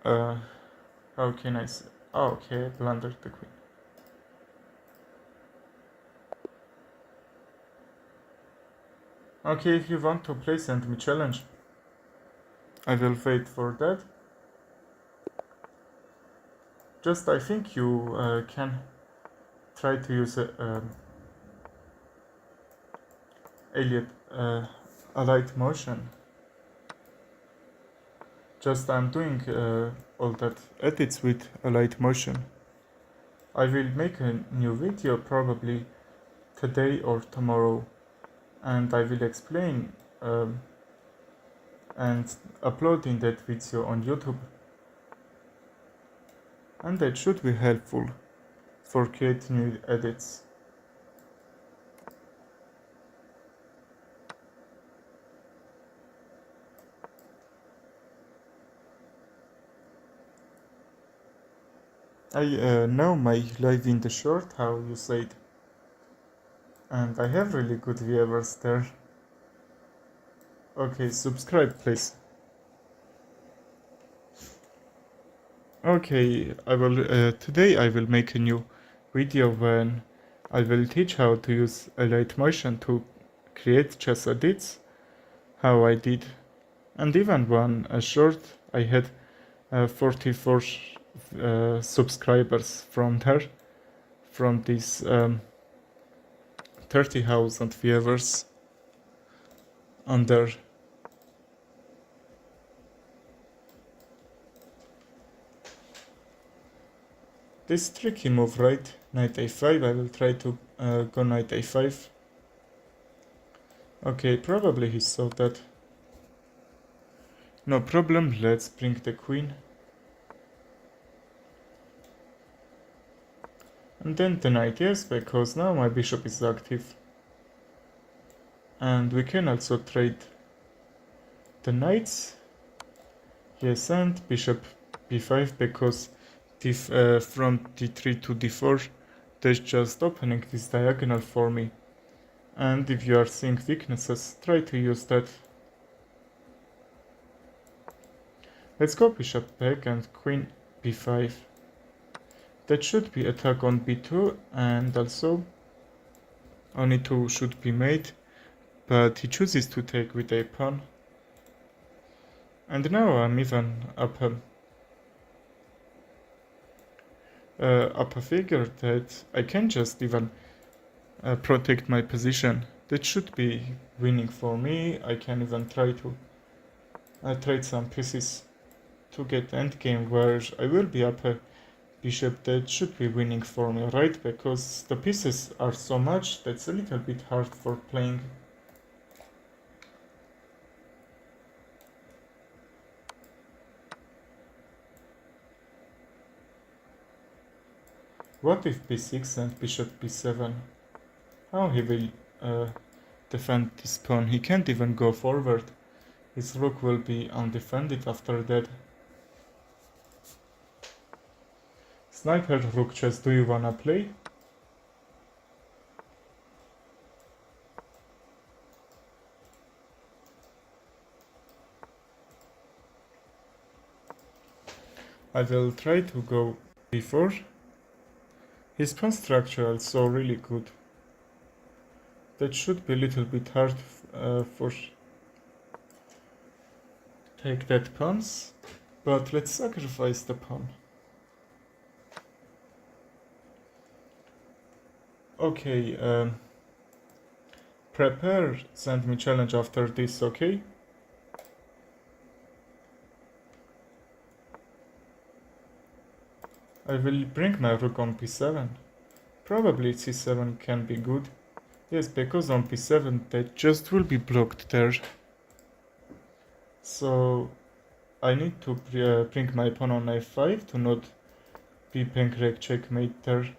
A: how can I say? Oh, okay, I blundered the queen. Okay, if you want to play, send me challenge. I will wait for that. Just I think you can try to use a light motion. Just I'm doing all that edits with a light motion. I will make a new video probably today or tomorrow, and I will explain and uploading that video on YouTube, and that should be helpful for creating new edits. I know my live in the short, how you said, and I have really good viewers there. Okay, subscribe please. Okay, I will today I will make a new video when I will teach how to use a light motion to create chess edits, how I did, and even one a short I had 44 subscribers from there, from these 30,000 viewers on there. This tricky move, right? Knight a5, I will try to go knight a5. Okay, probably he saw that. No problem, let's bring the queen. And then the knight, yes, because now my bishop is active. And we can also trade the knights. Yes, and bishop b5, because from d3 to d4, there's just opening this diagonal for me. And if you are seeing weaknesses, try to use that. Let's go bishop back and queen b5. That should be attack on b2, and also on e2 should be made, but he chooses to take with a pawn. And now I'm even up a figure that I can just even protect my position. That should be winning for me. I can even try to trade some pieces to get endgame where I will be up a bishop. That should be winning for me, right? Because the pieces are so much that's a little bit hard for playing. What if b6 and bishop b7? How he will defend this pawn? He can't even go forward. His rook will be undefended after that. Sniper rook chess, do you wanna play? I will try to go b4. His pawn structure is so really good. That should be a little bit hard for take that pawns, but let's sacrifice the pawn. Okay, prepare, send me challenge after this, okay? I will bring my rook on p7. Probably c7 can be good. Yes, because on p7 that just will be blocked there. So I need to bring my pawn on f5 to not be pancake checkmate there.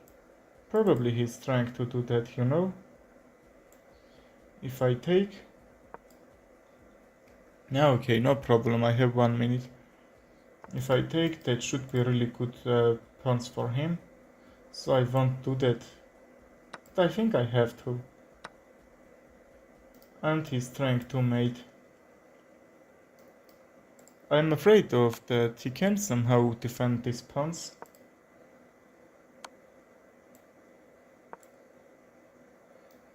A: Probably he's trying to do that, you know? If I take... Now, okay, no problem, I have 1 minute. If I take, that should be really good pawns for him. So I won't do that. But I think I have to. And he's trying to mate. I'm afraid of that he can somehow defend these pawns.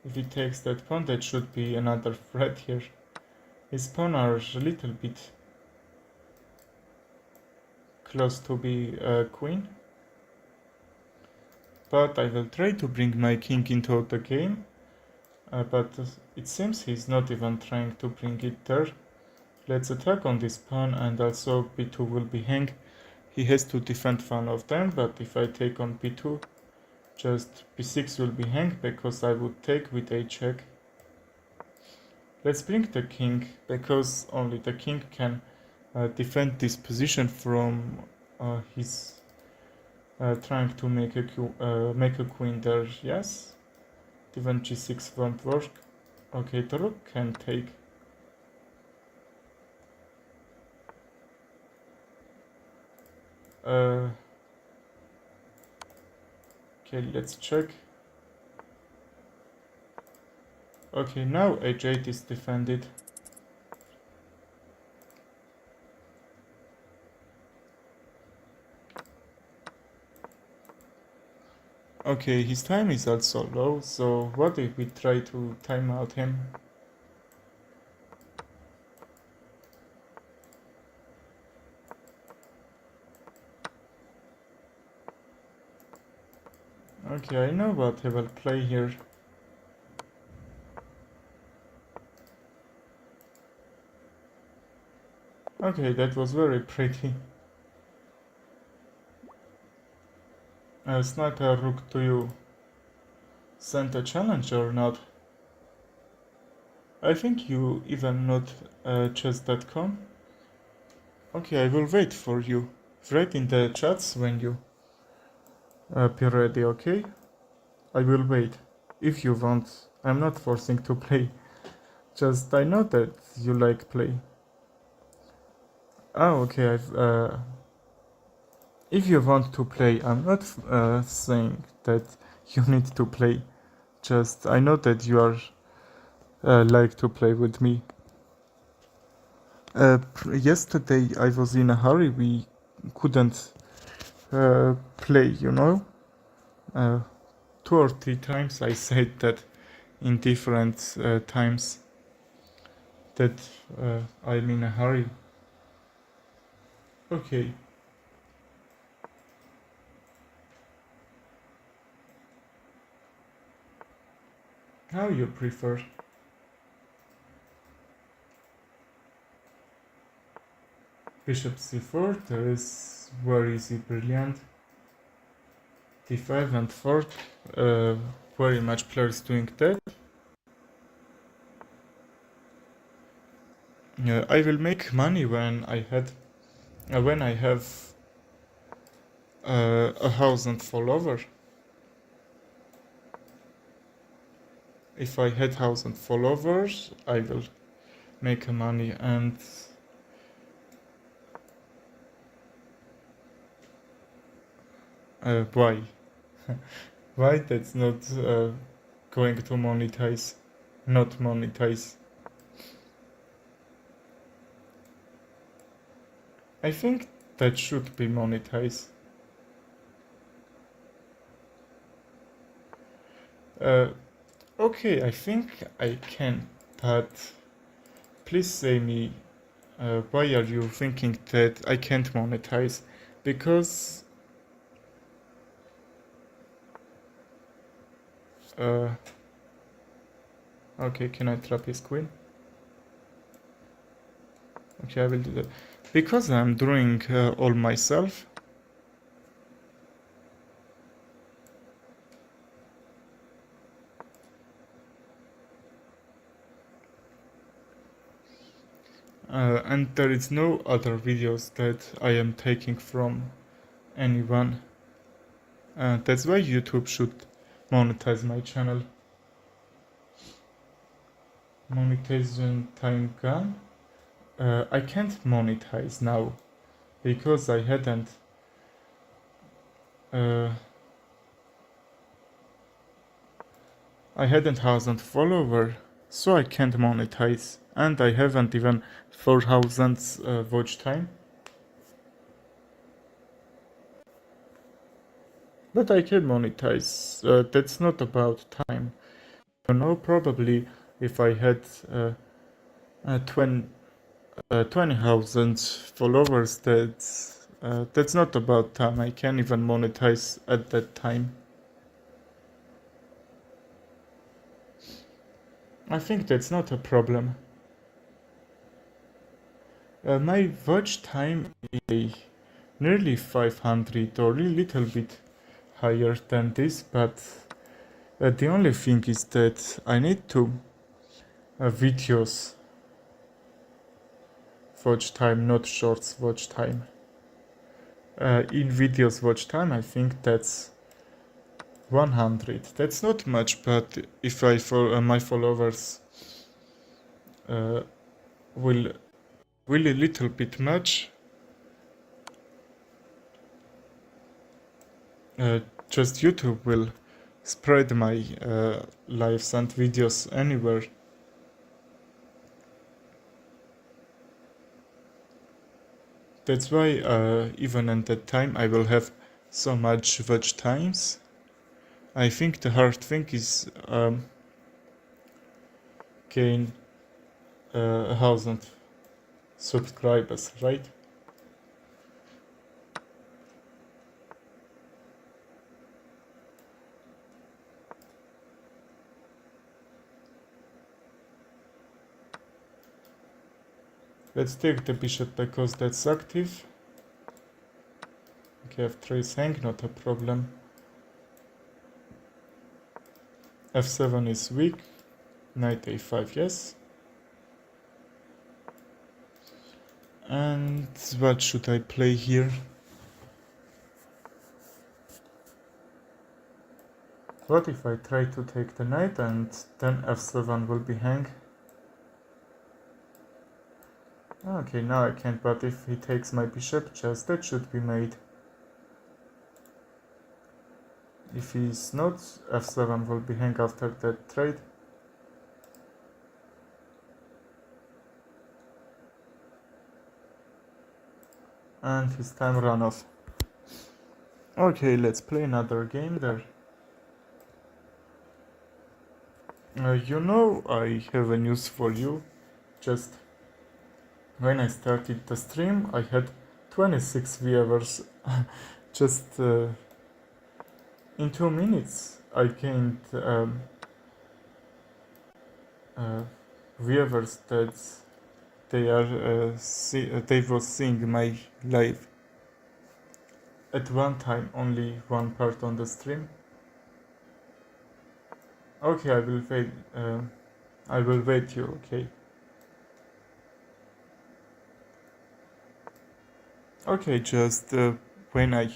A: If he takes that pawn, that should be another threat here. His pawns are a little bit close to be a queen. But I will try to bring my king into the game. But it seems he's not even trying to bring it there. let's attack on this pawn, and also b2 will be hang. He has to defend one of them, but if I take on b2, just b6 will be hang because I would take with a check. Let's bring the king because only the king can defend this position from his trying to make a queen there. Yes, even g6 won't work. Okay, the rook can take. Okay, let's check. Okay, now h8 is defended. Okay, his time is also low, so what if we try to time out him? Okay, I know what I will play here. Okay, that was very pretty. Sniper Rook, do you send a challenge or not? I think you even not chess.com. Okay, I will wait for you. Write in the chats when you be ready, okay? I will wait. If you want, I'm not forcing to play. Just I know that you like play. Oh, okay, if you want to play, I'm not saying that you need to play. Just I know that you are like to play with me. Yesterday I was in a hurry. We couldn't play, you know. 2 or 3 times I said that in different times that I'm in a hurry. Okay. How you prefer? Bishop c4, there is very easy, brilliant. d5 and fork, very much players doing that. I will make money when I have 1,000 followers. If I had 1,000 followers, I will make money. And why? Why that's not going to monetize? Not monetize. I think that should be monetized. Okay, I think I can, but please say me why are you thinking that I can't monetize? Because okay, can I trap his queen? Okay, I will do that. Because I'm doing all myself. And there is no other videos that I am taking from anyone. That's why YouTube should monetize my channel. Monetization time gone. I can't monetize now because I hadn't I hadn't 1,000 followers, so I can't monetize, and I haven't even 4,000 watch time. But I can monetize. That's not about time. You know, probably if I had 20,000 followers, that's not about time. I can't even monetize at that time. I think that's not a problem. My watch time is nearly 500 or a little bit higher than this, but the only thing is that I need to videos watch time, not shorts watch time. In videos watch time, I think that's 100. That's not much, but if I my followers will a little bit much, just YouTube will spread my lives and videos anywhere. That's why even at that time I will have so much watch times. I think the hard thing is gain 1,000 subscribers, right? Let's take the bishop because that's active. Okay, f3 is hang, not a problem. f7 is weak. Knight a5, yes. And what should I play here? What if I try to take the knight and then f7 will be hang? Okay, now I can't, but if he takes my bishop, just that should be made. If he's not, f7 will be hang after that trade. And his time ran off. Okay, let's play another game there. You know, I have a news for you. Just when I started the stream, I had 26 viewers. Just in 2 minutes, I gained viewers that they are they was seeing my live at one time, only one part on the stream. Okay, I will wait. I will wait you. Okay. Okay, just when I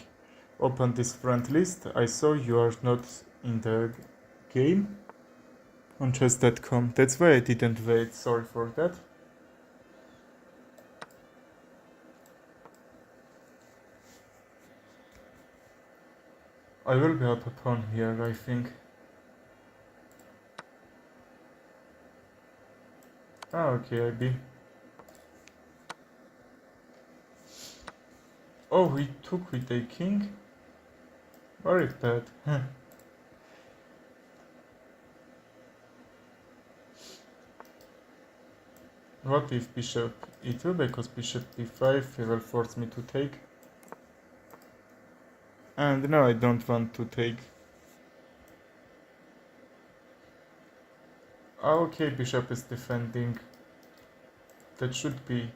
A: opened this friend list, I saw you are not in the game on chess.com. That's why I didn't wait. Sorry for that. I will be up a pawn here, I think. Ah, okay, IB. Oh, he took with a king? Very bad. What if bishop e2? Because bishop e5 he will force me to take. And no, I don't want to take. Okay, bishop is defending. That should be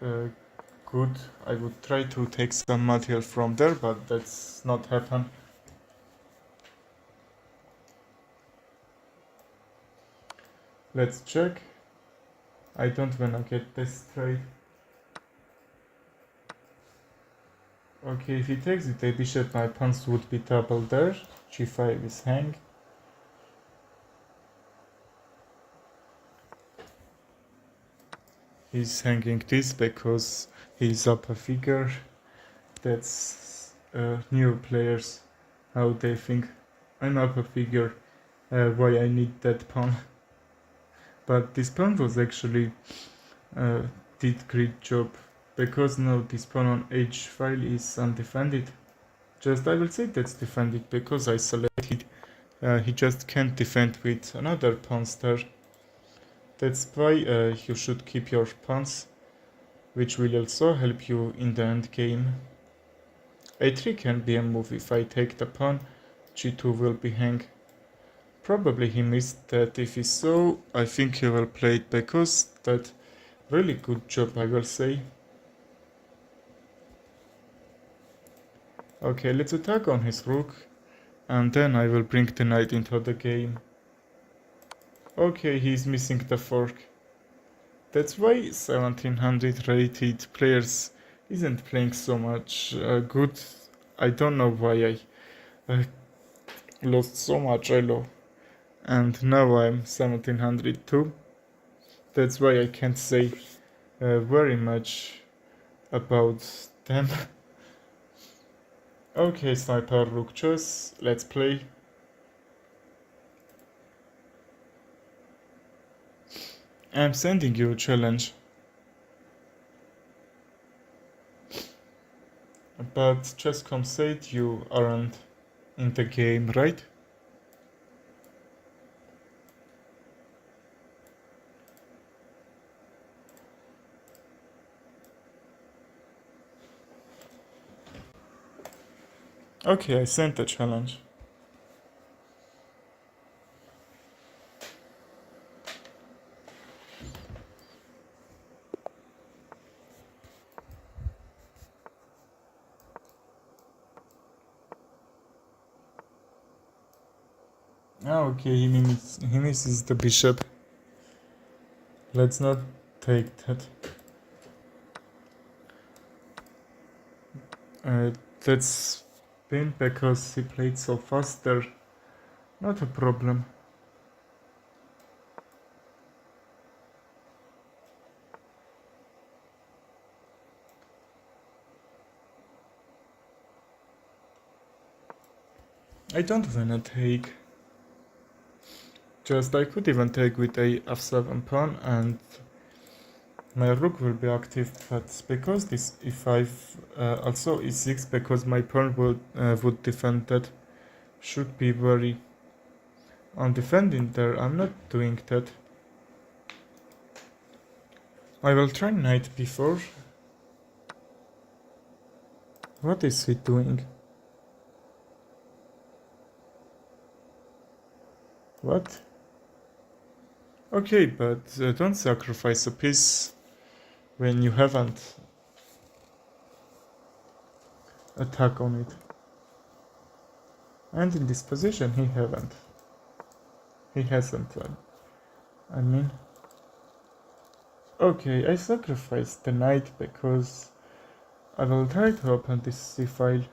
A: good. I would try to take some material from there, but that's not happen. Let's check. I don't wanna get this trade. Okay, if he takes with a bishop, my pawns would be double there. g5 is hang. He's hanging this because he's up a figure. That's new players, how they think. I'm up a figure, why I need that pawn. But this pawn was actually did great job, because now this pawn on h file is undefended. Just I will say that's defended because I selected. He just can't defend with another pawn star. That's why you should keep your pawns, which will also help you in the end game. a3 can be a move. If I take the pawn, g2 will be hang. Probably he missed that. If he saw, I think he will play it because that Really good job, I will say. Okay, let's attack on his rook, and then I will bring the knight into the game. Okay, he's missing the fork. That's why 1700 rated players isn't playing so much good. I don't know why I lost so much elo, and now I'm 1702. That's why I can't say very much about them. Okay, sniper rook choice, let's play. I'm sending you a challenge. But Chess.com said you aren't in the game, right? Okay, I sent the challenge. Okay, he misses the bishop. Let's not take that. That's been because he played so faster. Not a problem. I don't wanna take. Just I could even take with a f7 pawn and my rook will be active, but because this e5 also e6 because my pawn would defend that, should be very on defending there. I'm not doing that. I will try knight b4. What is he doing? What? Okay, but don't sacrifice a piece when you haven't attack on it. And in this position he haven't. He hasn't. I mean. Okay, I sacrificed the knight because I will try to open this C file.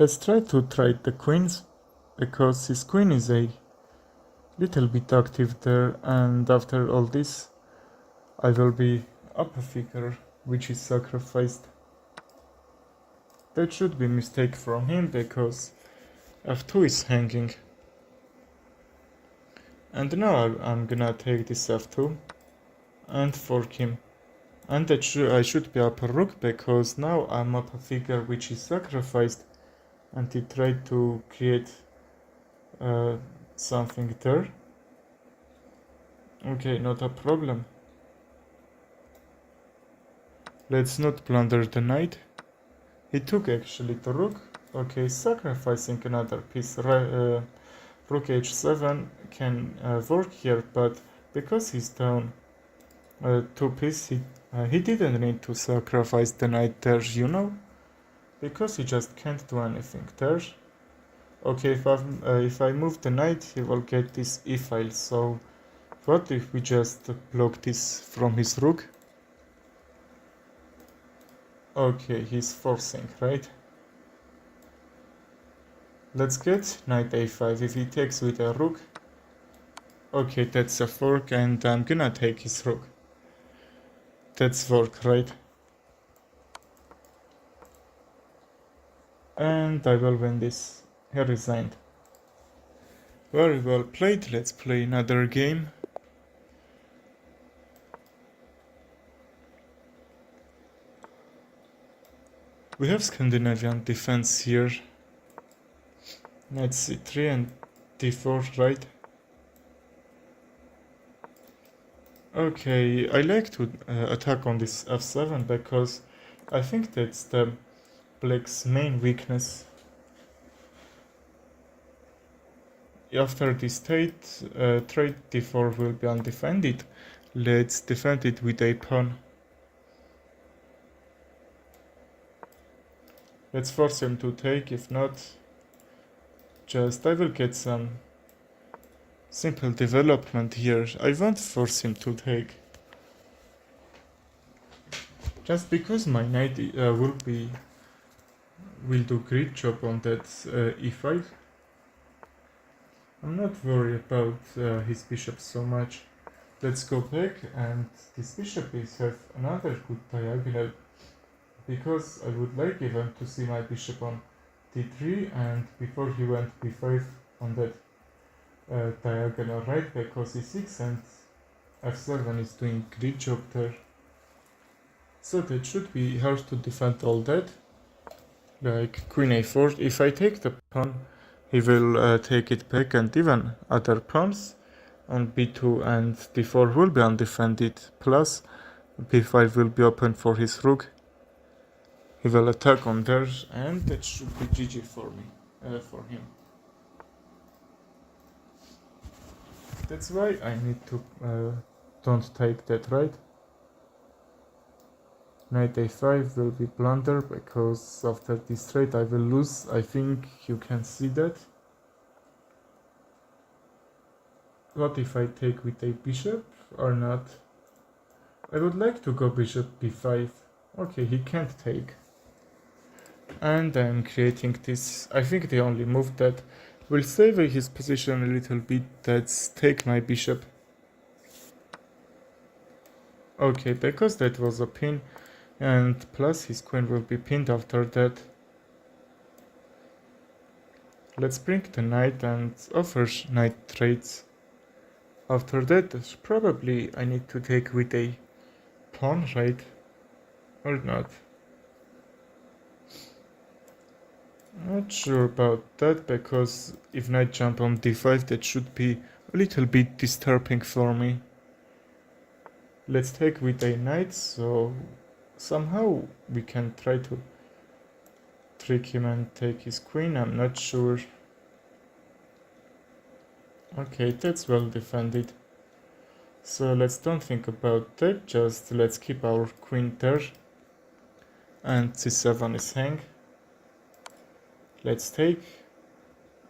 A: Let's try to trade the queens, because his queen is a little bit active there, and after all this I will be up a figure which is sacrificed. That should be a mistake from him because f2 is hanging. And now I'm gonna take this f2 and fork him. And that I should be up a rook because now I'm up a figure which is sacrificed, and he tried to create something there. Okay, not a problem. Let's not plunder the knight. He took actually the rook. Okay, sacrificing another piece. Rook h7 can work here, but because he's down 2 pieces, he didn't need to sacrifice the knight there, you know? Because he just can't do anything there. Okay, if I move the knight, he will get this e-file, so what if we just block this from his rook? Okay, he's forcing, right? Let's get knight a5 if he takes with a rook. Okay, that's a fork and I'm gonna take his rook. That's fork, right? And I will win this. He resigned. Very well played, let's play another game. We have Scandinavian defense here. Knight c3 and d4, right? Okay, I like to attack on this f7 because I think that's the black's main weakness. After this trade d4 will be undefended. Let's defend it with a pawn. Let's force him to take, if not, just I will get some simple development here. I won't force him to take. Just because my knight will do great job on that e5. I'm not worried about his bishop so much. Let's go back, and this bishop is have another good diagonal, because I would like even to see my bishop on d3 and before he went b5 on that diagonal, right? Because e6 and f7 is doing great job there. So that should be hard to defend all that. Like queen a4, if I take the pawn, he will take it back, and even other pawns on b2 and d4 will be undefended, plus b5 will be open for his rook. He will attack on there, and that should be GG for me, for him. That's why I need to don't take that, right? Knight a5 will be blunder, because after this trade I will lose. I think you can see that. What if I take with a bishop or not? I would like to go bishop b5. Okay, he can't take. And I'm creating this. I think the only move that will save his position a little bit, that's take my bishop. Okay, because that was a pin, and plus his queen will be pinned after that. Let's bring the knight and offer knight trades. After that, probably I need to take with a pawn, right? Or not? Not sure about that, because if knight jump on d5, that should be a little bit disturbing for me. Let's take with a knight, so somehow we can try to trick him and take his queen. I'm not sure. Okay, that's well defended. So let's don't think about that, just let's keep our queen there. And c7 is hang. Let's take.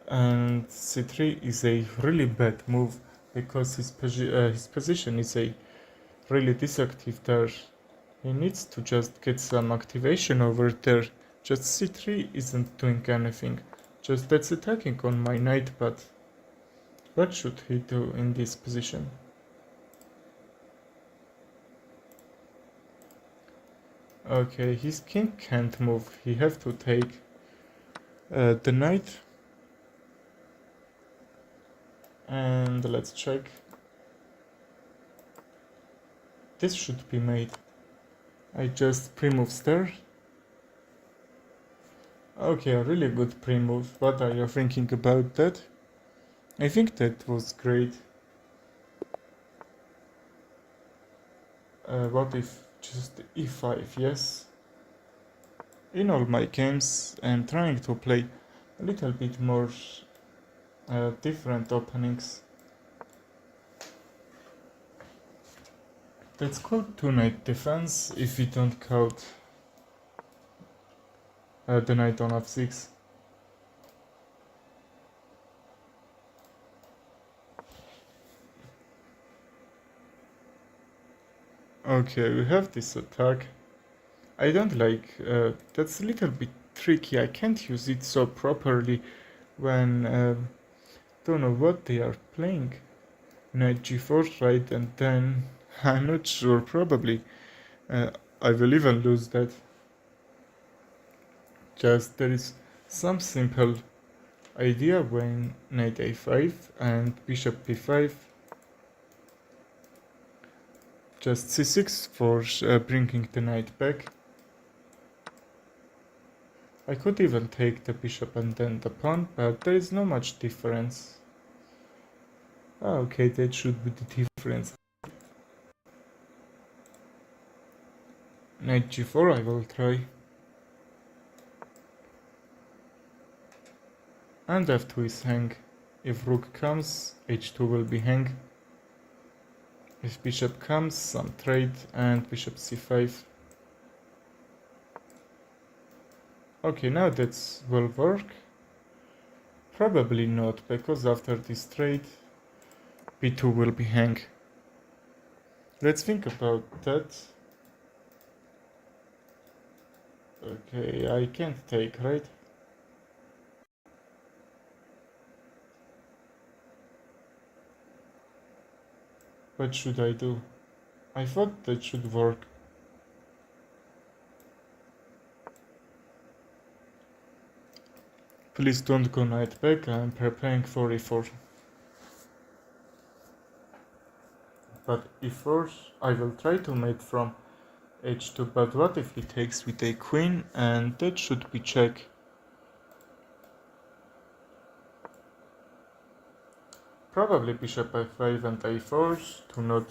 A: And c3 is a really bad move, because his position is a really disactive there. He needs to just get some activation over there. Just c3 isn't doing anything. Just that's attacking on my knight, but what should he do in this position? Okay, his king can't move. He have to take the knight. And let's check. This should be mate. I just pre-move there. Okay, a really good pre-move. What are you thinking about that? I think that was great. What if just e5? Yes. In all my games, I'm trying to play a little bit more different openings. That's called two-knight defense if we don't count the knight on f6. Okay, we have this attack. I don't like, that's a little bit tricky. I can't use it so properly when don't know what they are playing. Knight g4, right? And then I'm not sure, probably I will even lose that. Just there is some simple idea when knight a5 and bishop b5. Just c6 for bringing the knight back. I could even take the bishop and then the pawn, but there is no much difference. Okay, that should be the difference. Knight g4 I will try. And f2 is hang. If rook comes, h2 will be hang. If bishop comes, some trade, and bishop c5. Okay, now that will work. Probably not, because after this trade, b2 will be hang. Let's think about that. Okay, I can't take, right? What should I do? I thought that should work. Please don't go knight back, I'm preparing for e4. But e4, I will try to mate from h2, but what if he takes with a queen, and that should be check. Probably bishop f5 and a4 to not...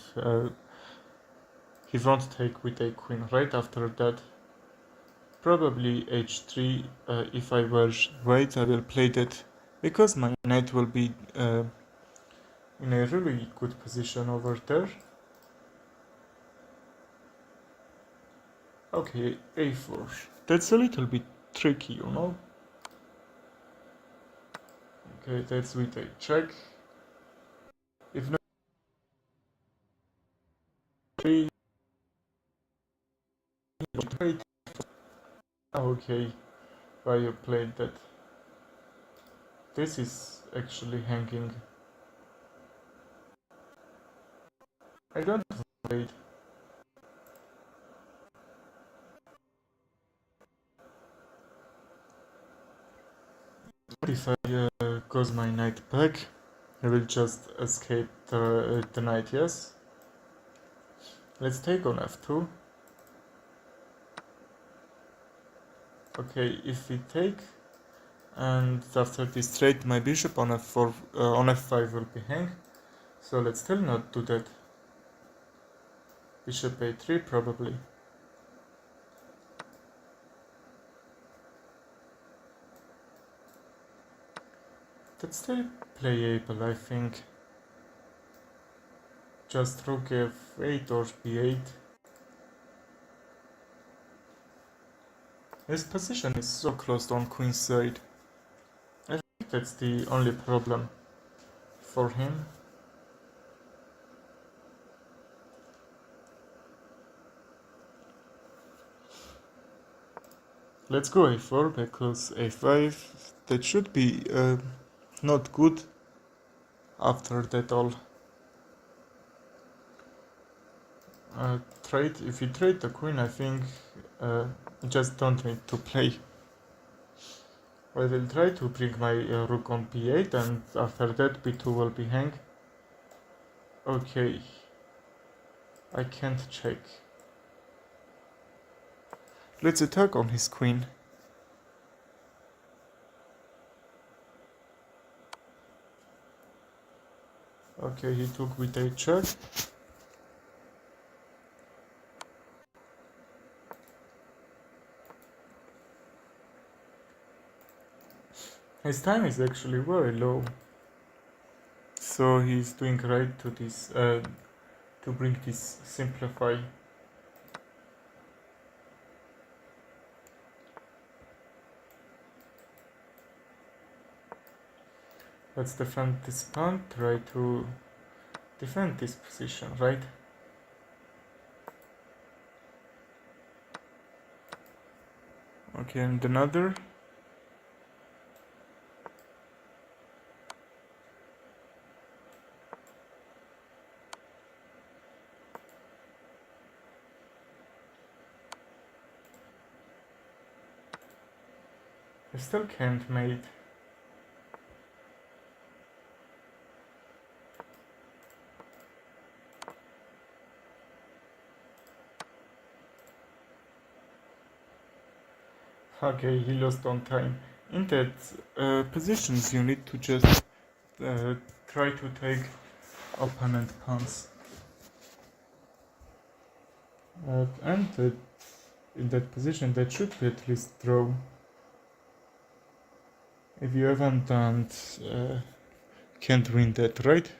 A: he won't take with a queen right after that. Probably h3, if I were right, I will play that, because my knight will be in a really good position over there. Okay, a4. That's a little bit tricky, you know? Okay, that's with a check. If not, 3. Okay, why you played that? This is actually hanging. I don't wait. If I goes my knight back, I will just escape the knight, yes? Let's take on f2. Okay, if we take, and after this trade my bishop on f4, on f5 will be hang, so let's still not do that. Bishop a3 probably. That's still playable, I think. Just rook f8 or b8. His position is so close on queen's side. I think that's the only problem for him. Let's go a4, because a5, that should be not good after that all. Trade, if you trade the queen, I think just don't need to play. I will try to bring my rook on b8, and after that b2 will be hang. Okay, I can't check. Let's attack on his queen. Okay, he took with a check. His time is actually very low, so he's doing right to this, to bring this simplify. Let's defend this pawn, try to defend this position, right? Okay, and another. I still can't mate. Okay, he lost on time. In that positions, you need to just try to take opponent pawns. And in that position, that should be at least draw. If you haven't done, can't win that, right?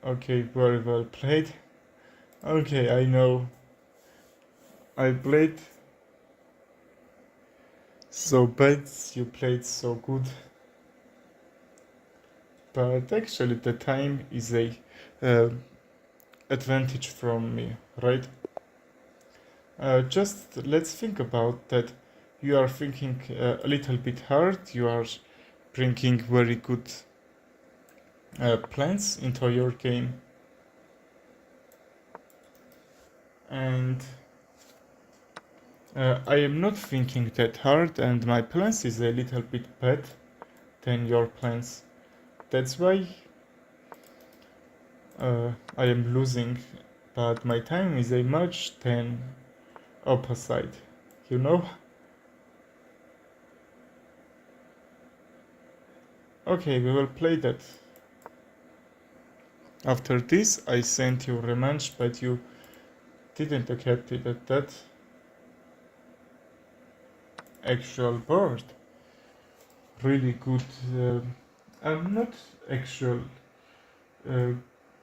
A: Okay, very well played. Okay, I know. I played so bad, you played so good. But actually the time is a advantage from me, right? Just let's think about that. You are thinking a little bit hard, you are bringing very good plans into your game, and I am not thinking that hard, and my plans is a little bit bad than your plans. That's why I am losing, but my time is a much than opposite, you know? Okay, we will play that. After this, I sent you rematch, but you didn't accept it at that actual board. Really good. I'm not actual, uh,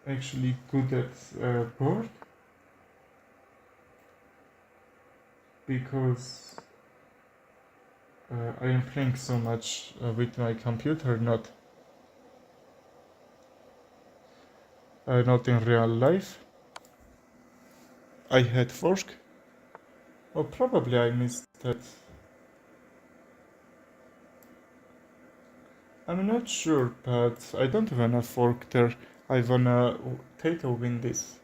A: actually good at board because I am playing so much with my computer, not in real life. I had fork. Oh, probably I missed that. I'm not sure, but I don't wanna fork there. I wanna Tato win this.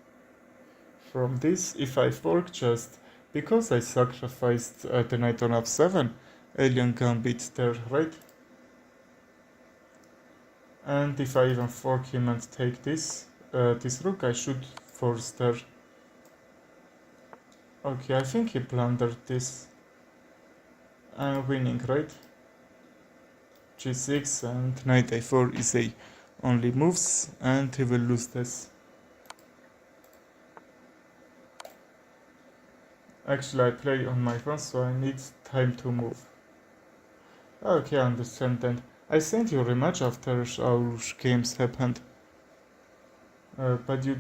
A: From this, if I fork just because I sacrificed the knight on f7, alien gambit there, right? And if I even fork him and take this rook, I should force there. Okay, I think he blundered this. I'm winning, right? g6 and knight a4 is a only moves, and he will lose this. Actually, I play on my phone, so I need time to move. Okay, I understand that. I sent you a rematch after our games happened. But you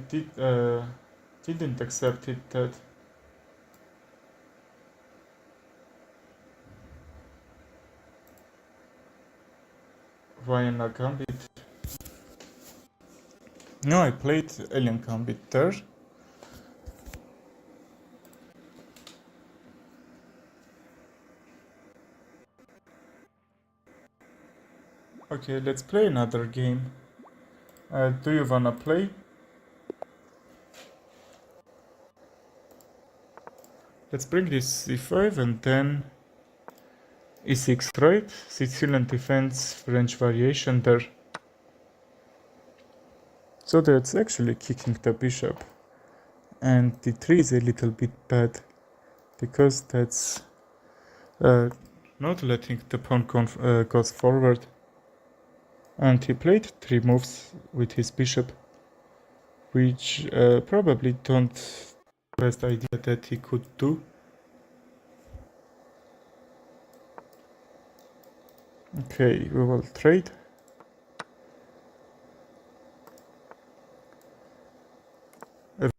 A: didn't accept it that. Vienna Gambit. No, I played Alien Gambit there. Okay, let's play another game. Do you wanna play? Let's bring this c5 and then e6, right? Sicilian defense, French variation there. So that's actually kicking the bishop. And d3 is a little bit bad because that's not letting the pawn goes forward. And he played 3 moves with his bishop, which probably don't best idea that he could do. Okay, we will trade.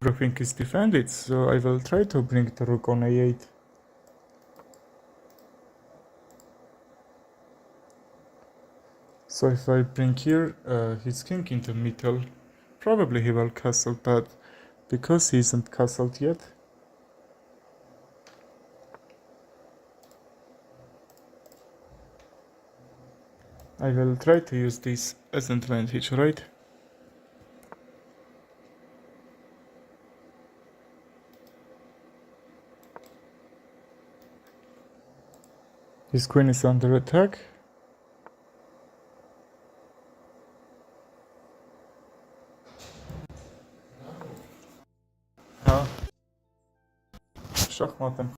A: Everything is defended, so I will try to bring the rook on a8. So if I bring here his king in the middle, probably he will castle, but because he isn't castled yet, I will try to use this as an advantage, right? His queen is under attack. Szachmatem.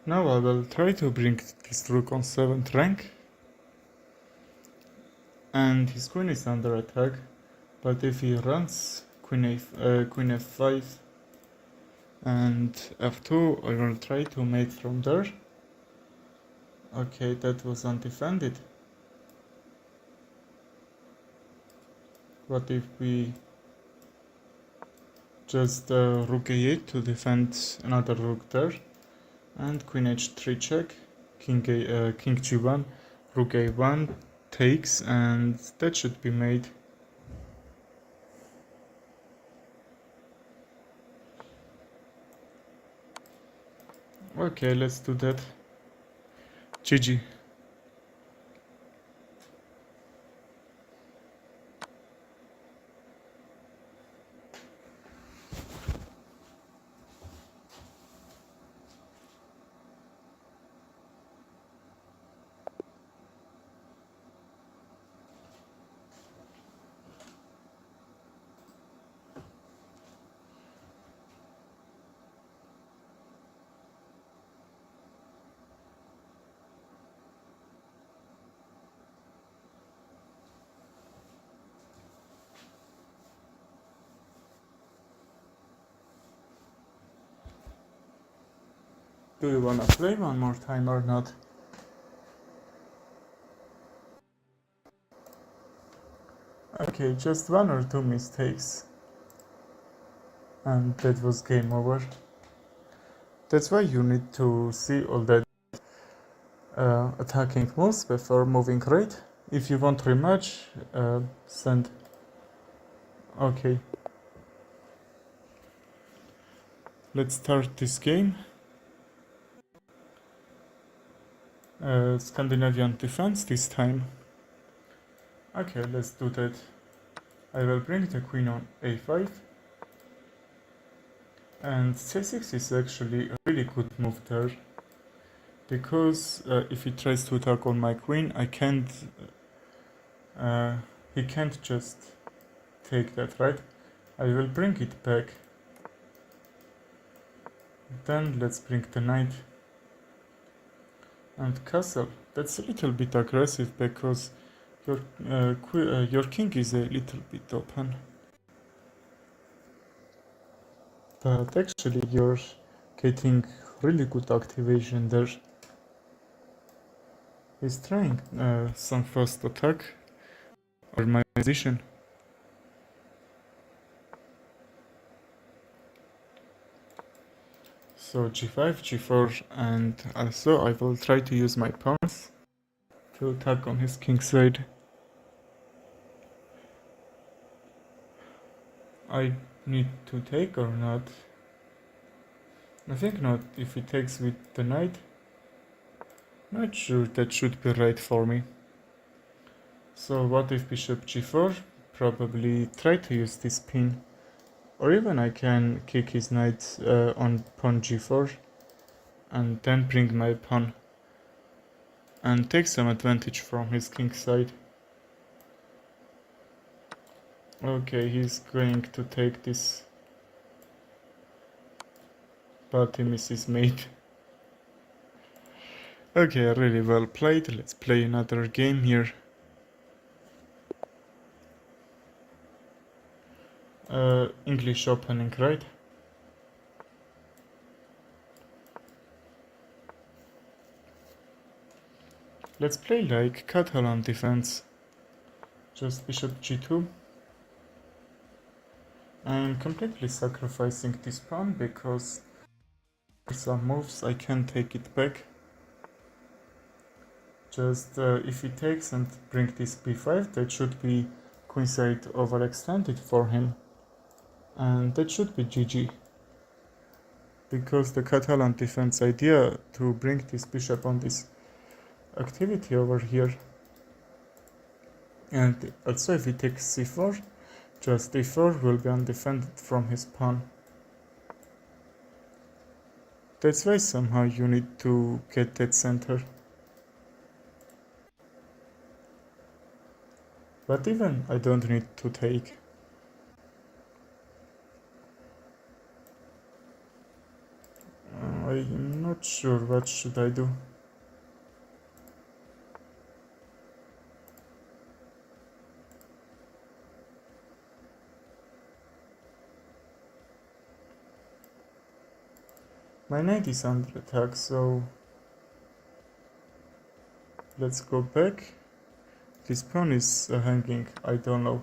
A: Now I will try to bring this rook on 7th rank, and his queen is under attack, but if he runs queen f5 and f2, I will try to mate from there. Okay, that was undefended. What if we just rook a8 to defend another rook there, and queen h3 check, king g1, rook a1 takes, and that should be made. Okay, let's do that. GG. Do you wanna play one more time or not? Okay, just one or two mistakes, and that was game over. That's why you need to see all that attacking moves before moving right. If you want rematch, send. Okay. Let's start this game. Scandinavian defense this time. Okay, let's do that. I will bring the queen on a5. And c6 is actually a really good move there. Because if he tries to attack on my queen, I can't... he can't just take that, right? I will bring it back. Then let's bring the knight. And castle. That's a little bit aggressive because your king is a little bit open. But actually you're getting really good activation there. He's trying some fast attack or my position. So g5, g4, and also I will try to use my pawns to attack on his king side. I need to take or not? I think not. If he takes with the knight, not sure that should be right for me. So what if bishop g4? Probably try to use this pin. Or even I can kick his knight on pawn g4 and then bring my pawn and take some advantage from his king side. Okay, he's going to take this, but he misses mate. Okay, really well played. Let's play another game here. English opening, right? Let's play like Catalan defense. Just bishop g2. I'm completely sacrificing this pawn because for some moves I can take it back. Just if he takes and bring this b5, that should be queenside overextended for him. And that should be GG. Because the Catalan defense idea to bring this bishop on this activity over here. And also if he takes c4, just d4 will be undefended from his pawn. That's why somehow you need to get that center. But even I don't need to take. I I'm not sure what should I do. My knight is under attack, so let's go back. This pawn is hanging, I don't know,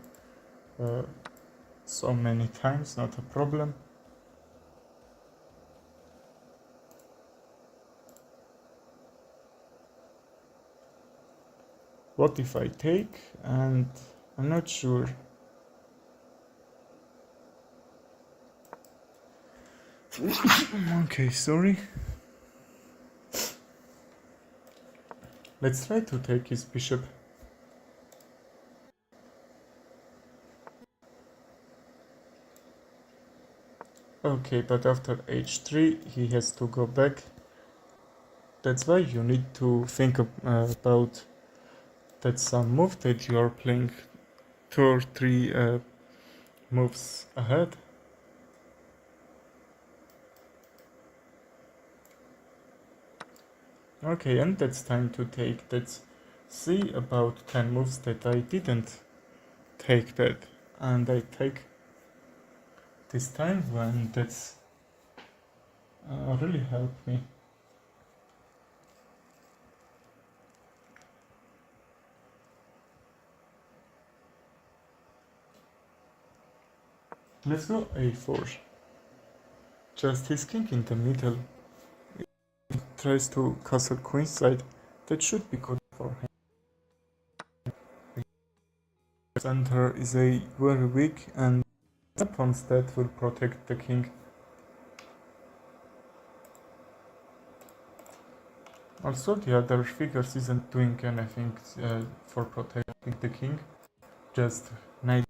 A: so many times, not a problem. What if I take? And I'm not sure. Okay, sorry. Let's try to take his bishop. Okay, but after h3 he has to go back. That's why you need to think about that some move that you are playing 2 or 3 moves ahead. Okay, and that's time to take. Let's see about 10 moves that I didn't take that, and I take this time when that's really helped me. Let's go a4. Just his king in the middle. He tries to castle queenside. That should be good for him. Center is a very weak, and pawns that will protect the king. Also, the other figures isn't doing anything for protecting the king. Just knight.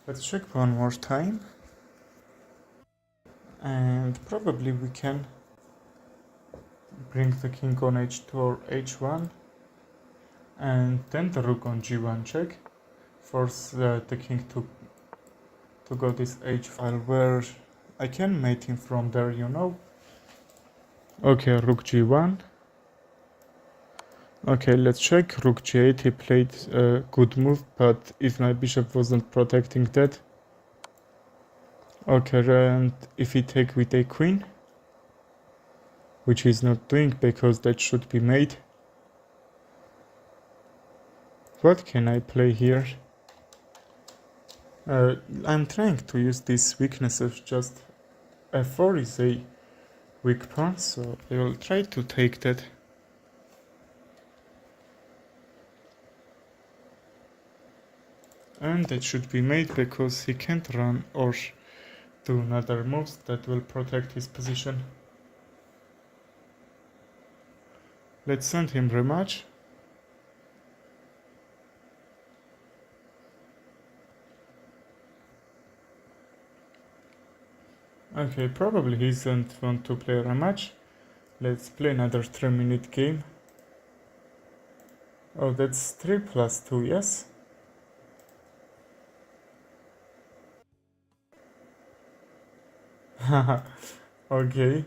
A: Let's check one more time. And probably we can bring the king on h2 or h1. And then the rook on g1 check. Force the king to go this h file where I can mate him from there, you know. Okay, rook g1. Okay, let's check. Rook g8, he played a good move, but if my bishop wasn't protecting that. Okay, and if he take with a queen, which he's not doing because that should be made. What can I play here? I'm trying to use this weakness of just f4 is a weak pawn, so I will try to take that. And that should be made because he can't run or do another moves that will protect his position. Let's send him rematch. Okay, probably he doesn't want to play a rematch. Let's play another 3-minute game. Oh, that's 3 plus 2, yes? Haha, okay.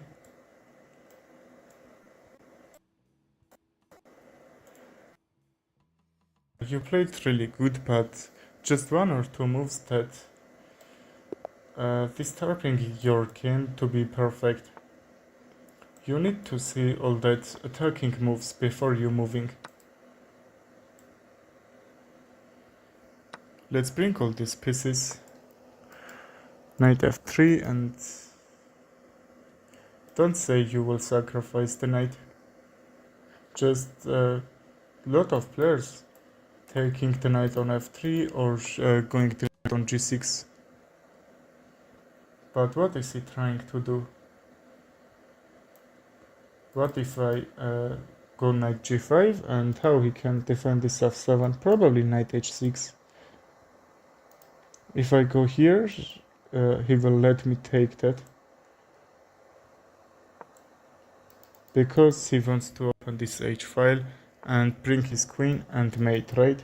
A: You played really good, but just 1 or 2 moves that disturbing your game to be perfect. You need to see all that attacking moves before you moving. Let's bring all these pieces. Knight f3, and don't say you will sacrifice the knight. Just a lot of players taking the knight on f3 or going the knight on g6. But what is he trying to do? What if I go knight g5, and how he can defend this f7? Probably knight h6. If I go here, he will let me take that. Because he wants to open this h file and bring his queen and mate, right?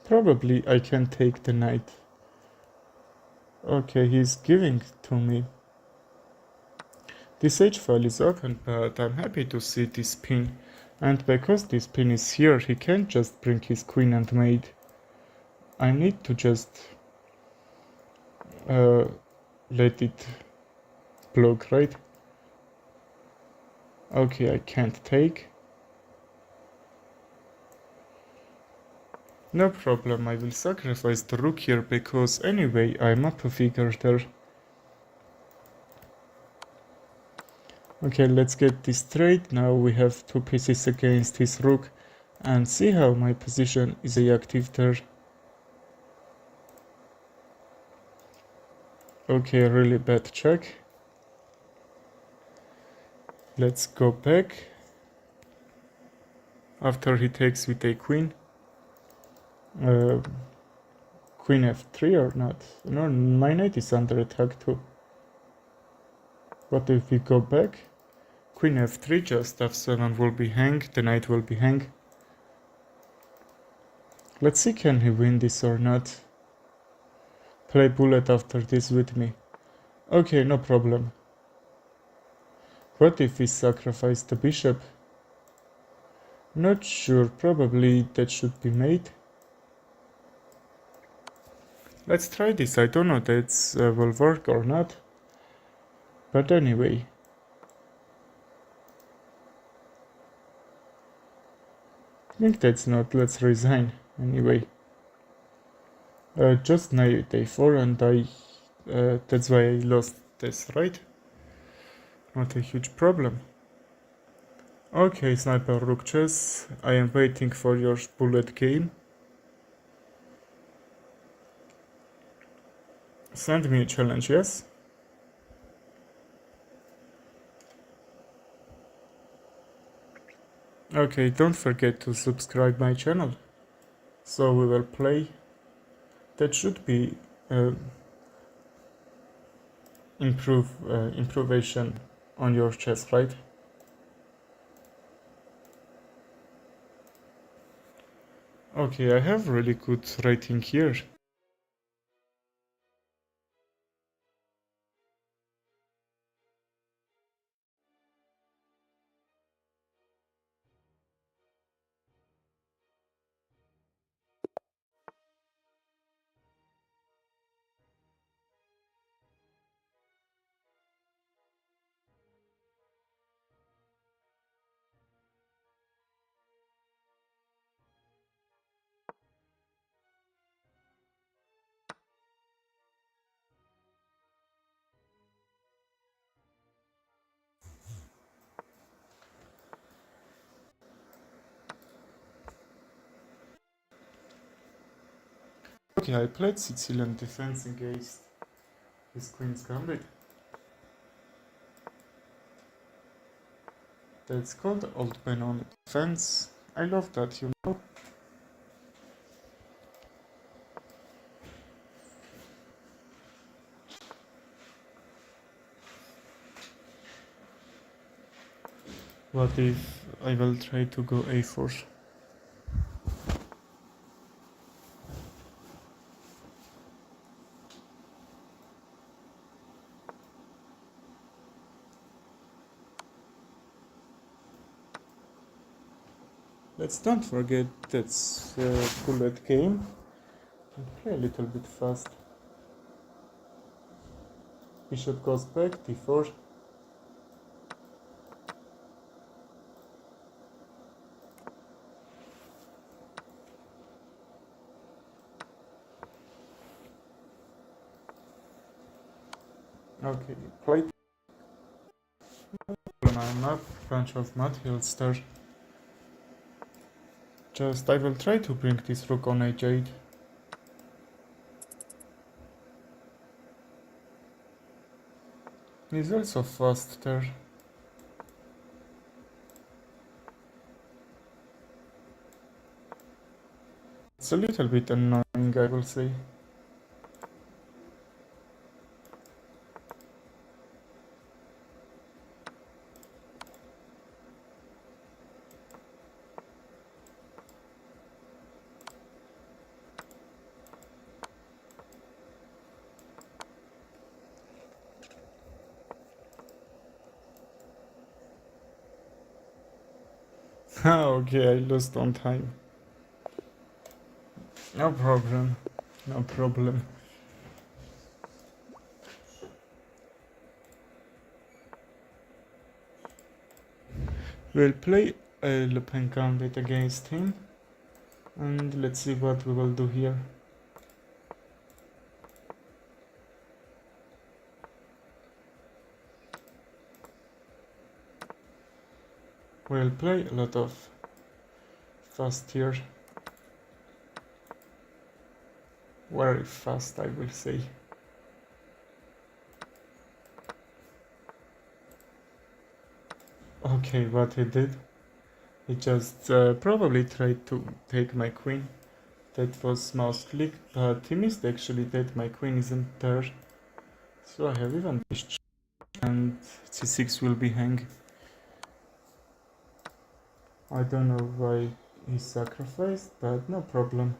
A: Probably I can take the knight. Okay, he's giving to me. This h file is open, but I'm happy to see this pin. And because this pin is here, he can't just bring his queen and mate. I need to just let it block, right? Okay, I can't take. No problem, I will sacrifice the rook here, because anyway I'm up a figure there. Okay, let's get this straight. Now we have two pieces against his rook, and see how my position is active there. Okay, really bad check. Let's go back. After he takes with a queen. Queen f3 or not? No, my knight is under attack too. What if we go back? Queen f3, just f7 will be hang, the knight will be hang. Let's see can he win this or not. Play bullet after this with me. Okay, no problem. What if we sacrifice the bishop? Not sure, probably that should be mate. Let's try this, I don't know if that will work or not. But anyway. I think that's not, let's resign anyway. Just knight a4 and that's why I lost this, right? Not a huge problem. Okay, Sniper Rook Chess, I am waiting for your bullet game. Send me a challenge, yes? Okay, don't forget to subscribe my channel. So we will play. That should be improvement on your chess, right? Okay, I have really good rating here. Okay, I played Sicilian defense against his Queen's Gambit. That's called Old Man on Defense. I love that, you know. What if I will try to go a4? Let's don't forget that's a bullet game. Play a little bit fast. Bishop goes back, d4. Okay, play. diagonal map, bunch of materials there. Just I will try to bring this rook on h8. He's also fast there. It's a little bit annoying, I will say. Okay, I lost on time. No problem. No problem. We'll play a Le Pen Gambit against him. And let's see what we will do here. We'll play a lot of fast here. Very fast, I will say. Okay, what he did, he just probably tried to take my queen. That was mouse click, but he missed actually that my queen isn't there. So I have even bishop and c6 will be hang. I don't know why he sacrificed, but no problem.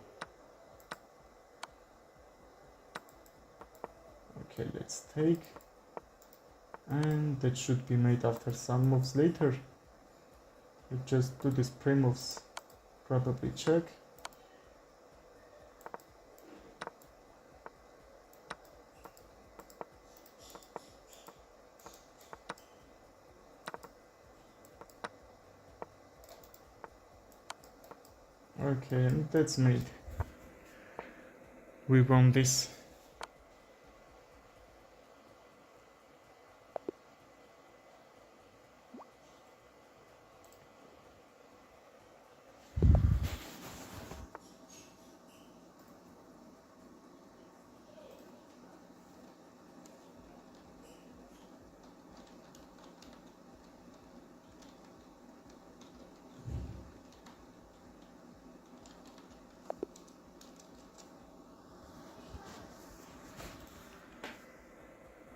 A: Okay, let's take. And that should be made after some moves later. We just do these pre-moves. Probably check. Okay, and that's made. We won this.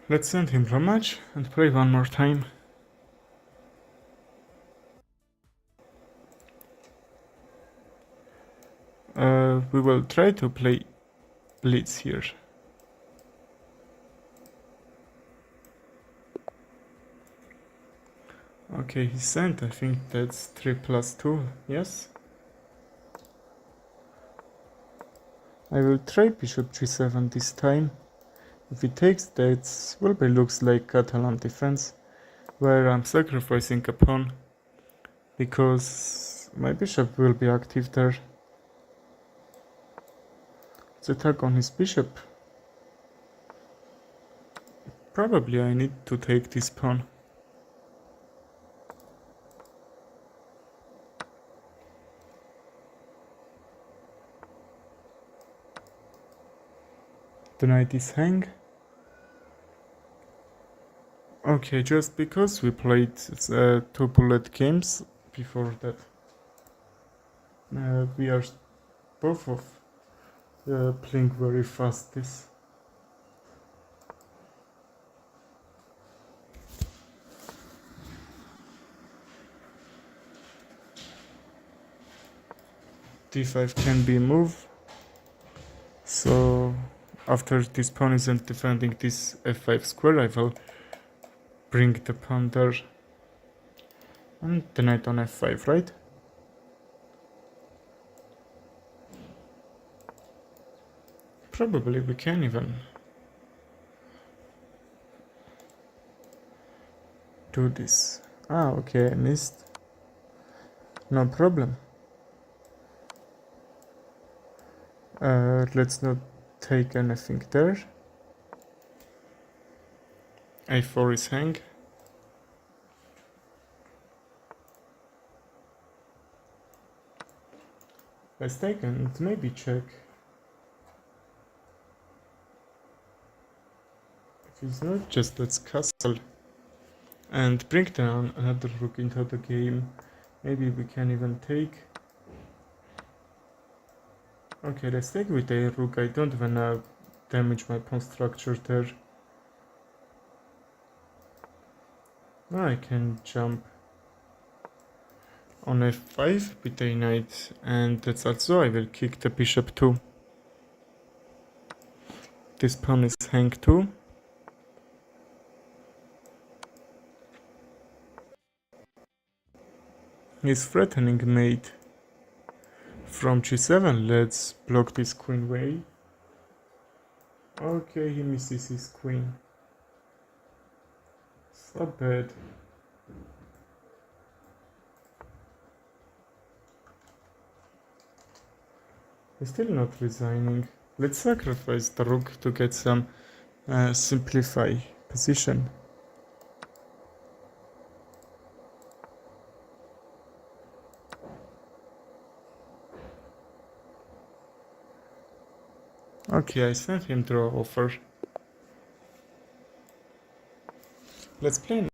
A: Let's send him from match and play one more time. We will try to play blitz here. Okay, he sent, I think that's 3+2, yes? I will try bishop g7 this time. If he takes that, will be looks like Catalan defense, where I'm sacrificing a pawn, because my bishop will be active there. Let's attack on his bishop. Probably I need to take this pawn. The knight is hang. Okay, just because we played 2 bullet games before that, we are both of playing very fast this. d5 can be moved, so after this pawn isn't defending this f5 square, I will bring the pawn there and the knight on f5, right? Probably we can even do this. Ah, okay, I missed. No problem. Let's not take anything there. a4 is hang. has taken, maybe check. If it's not, just let's castle and bring down another rook into the game. Maybe we can even take. Okay, let's take with a rook. I don't wanna damage my pawn structure there. Now I can jump on f5 with a knight, and that's also I will kick the bishop too. This pawn is hang too. He's threatening mate from g7. Let's block this queen way. Okay, he misses his queen. It's not bad. He's still not resigning. Let's sacrifice the rook to get some simplify position. Okay, I sent him draw offer. Let's play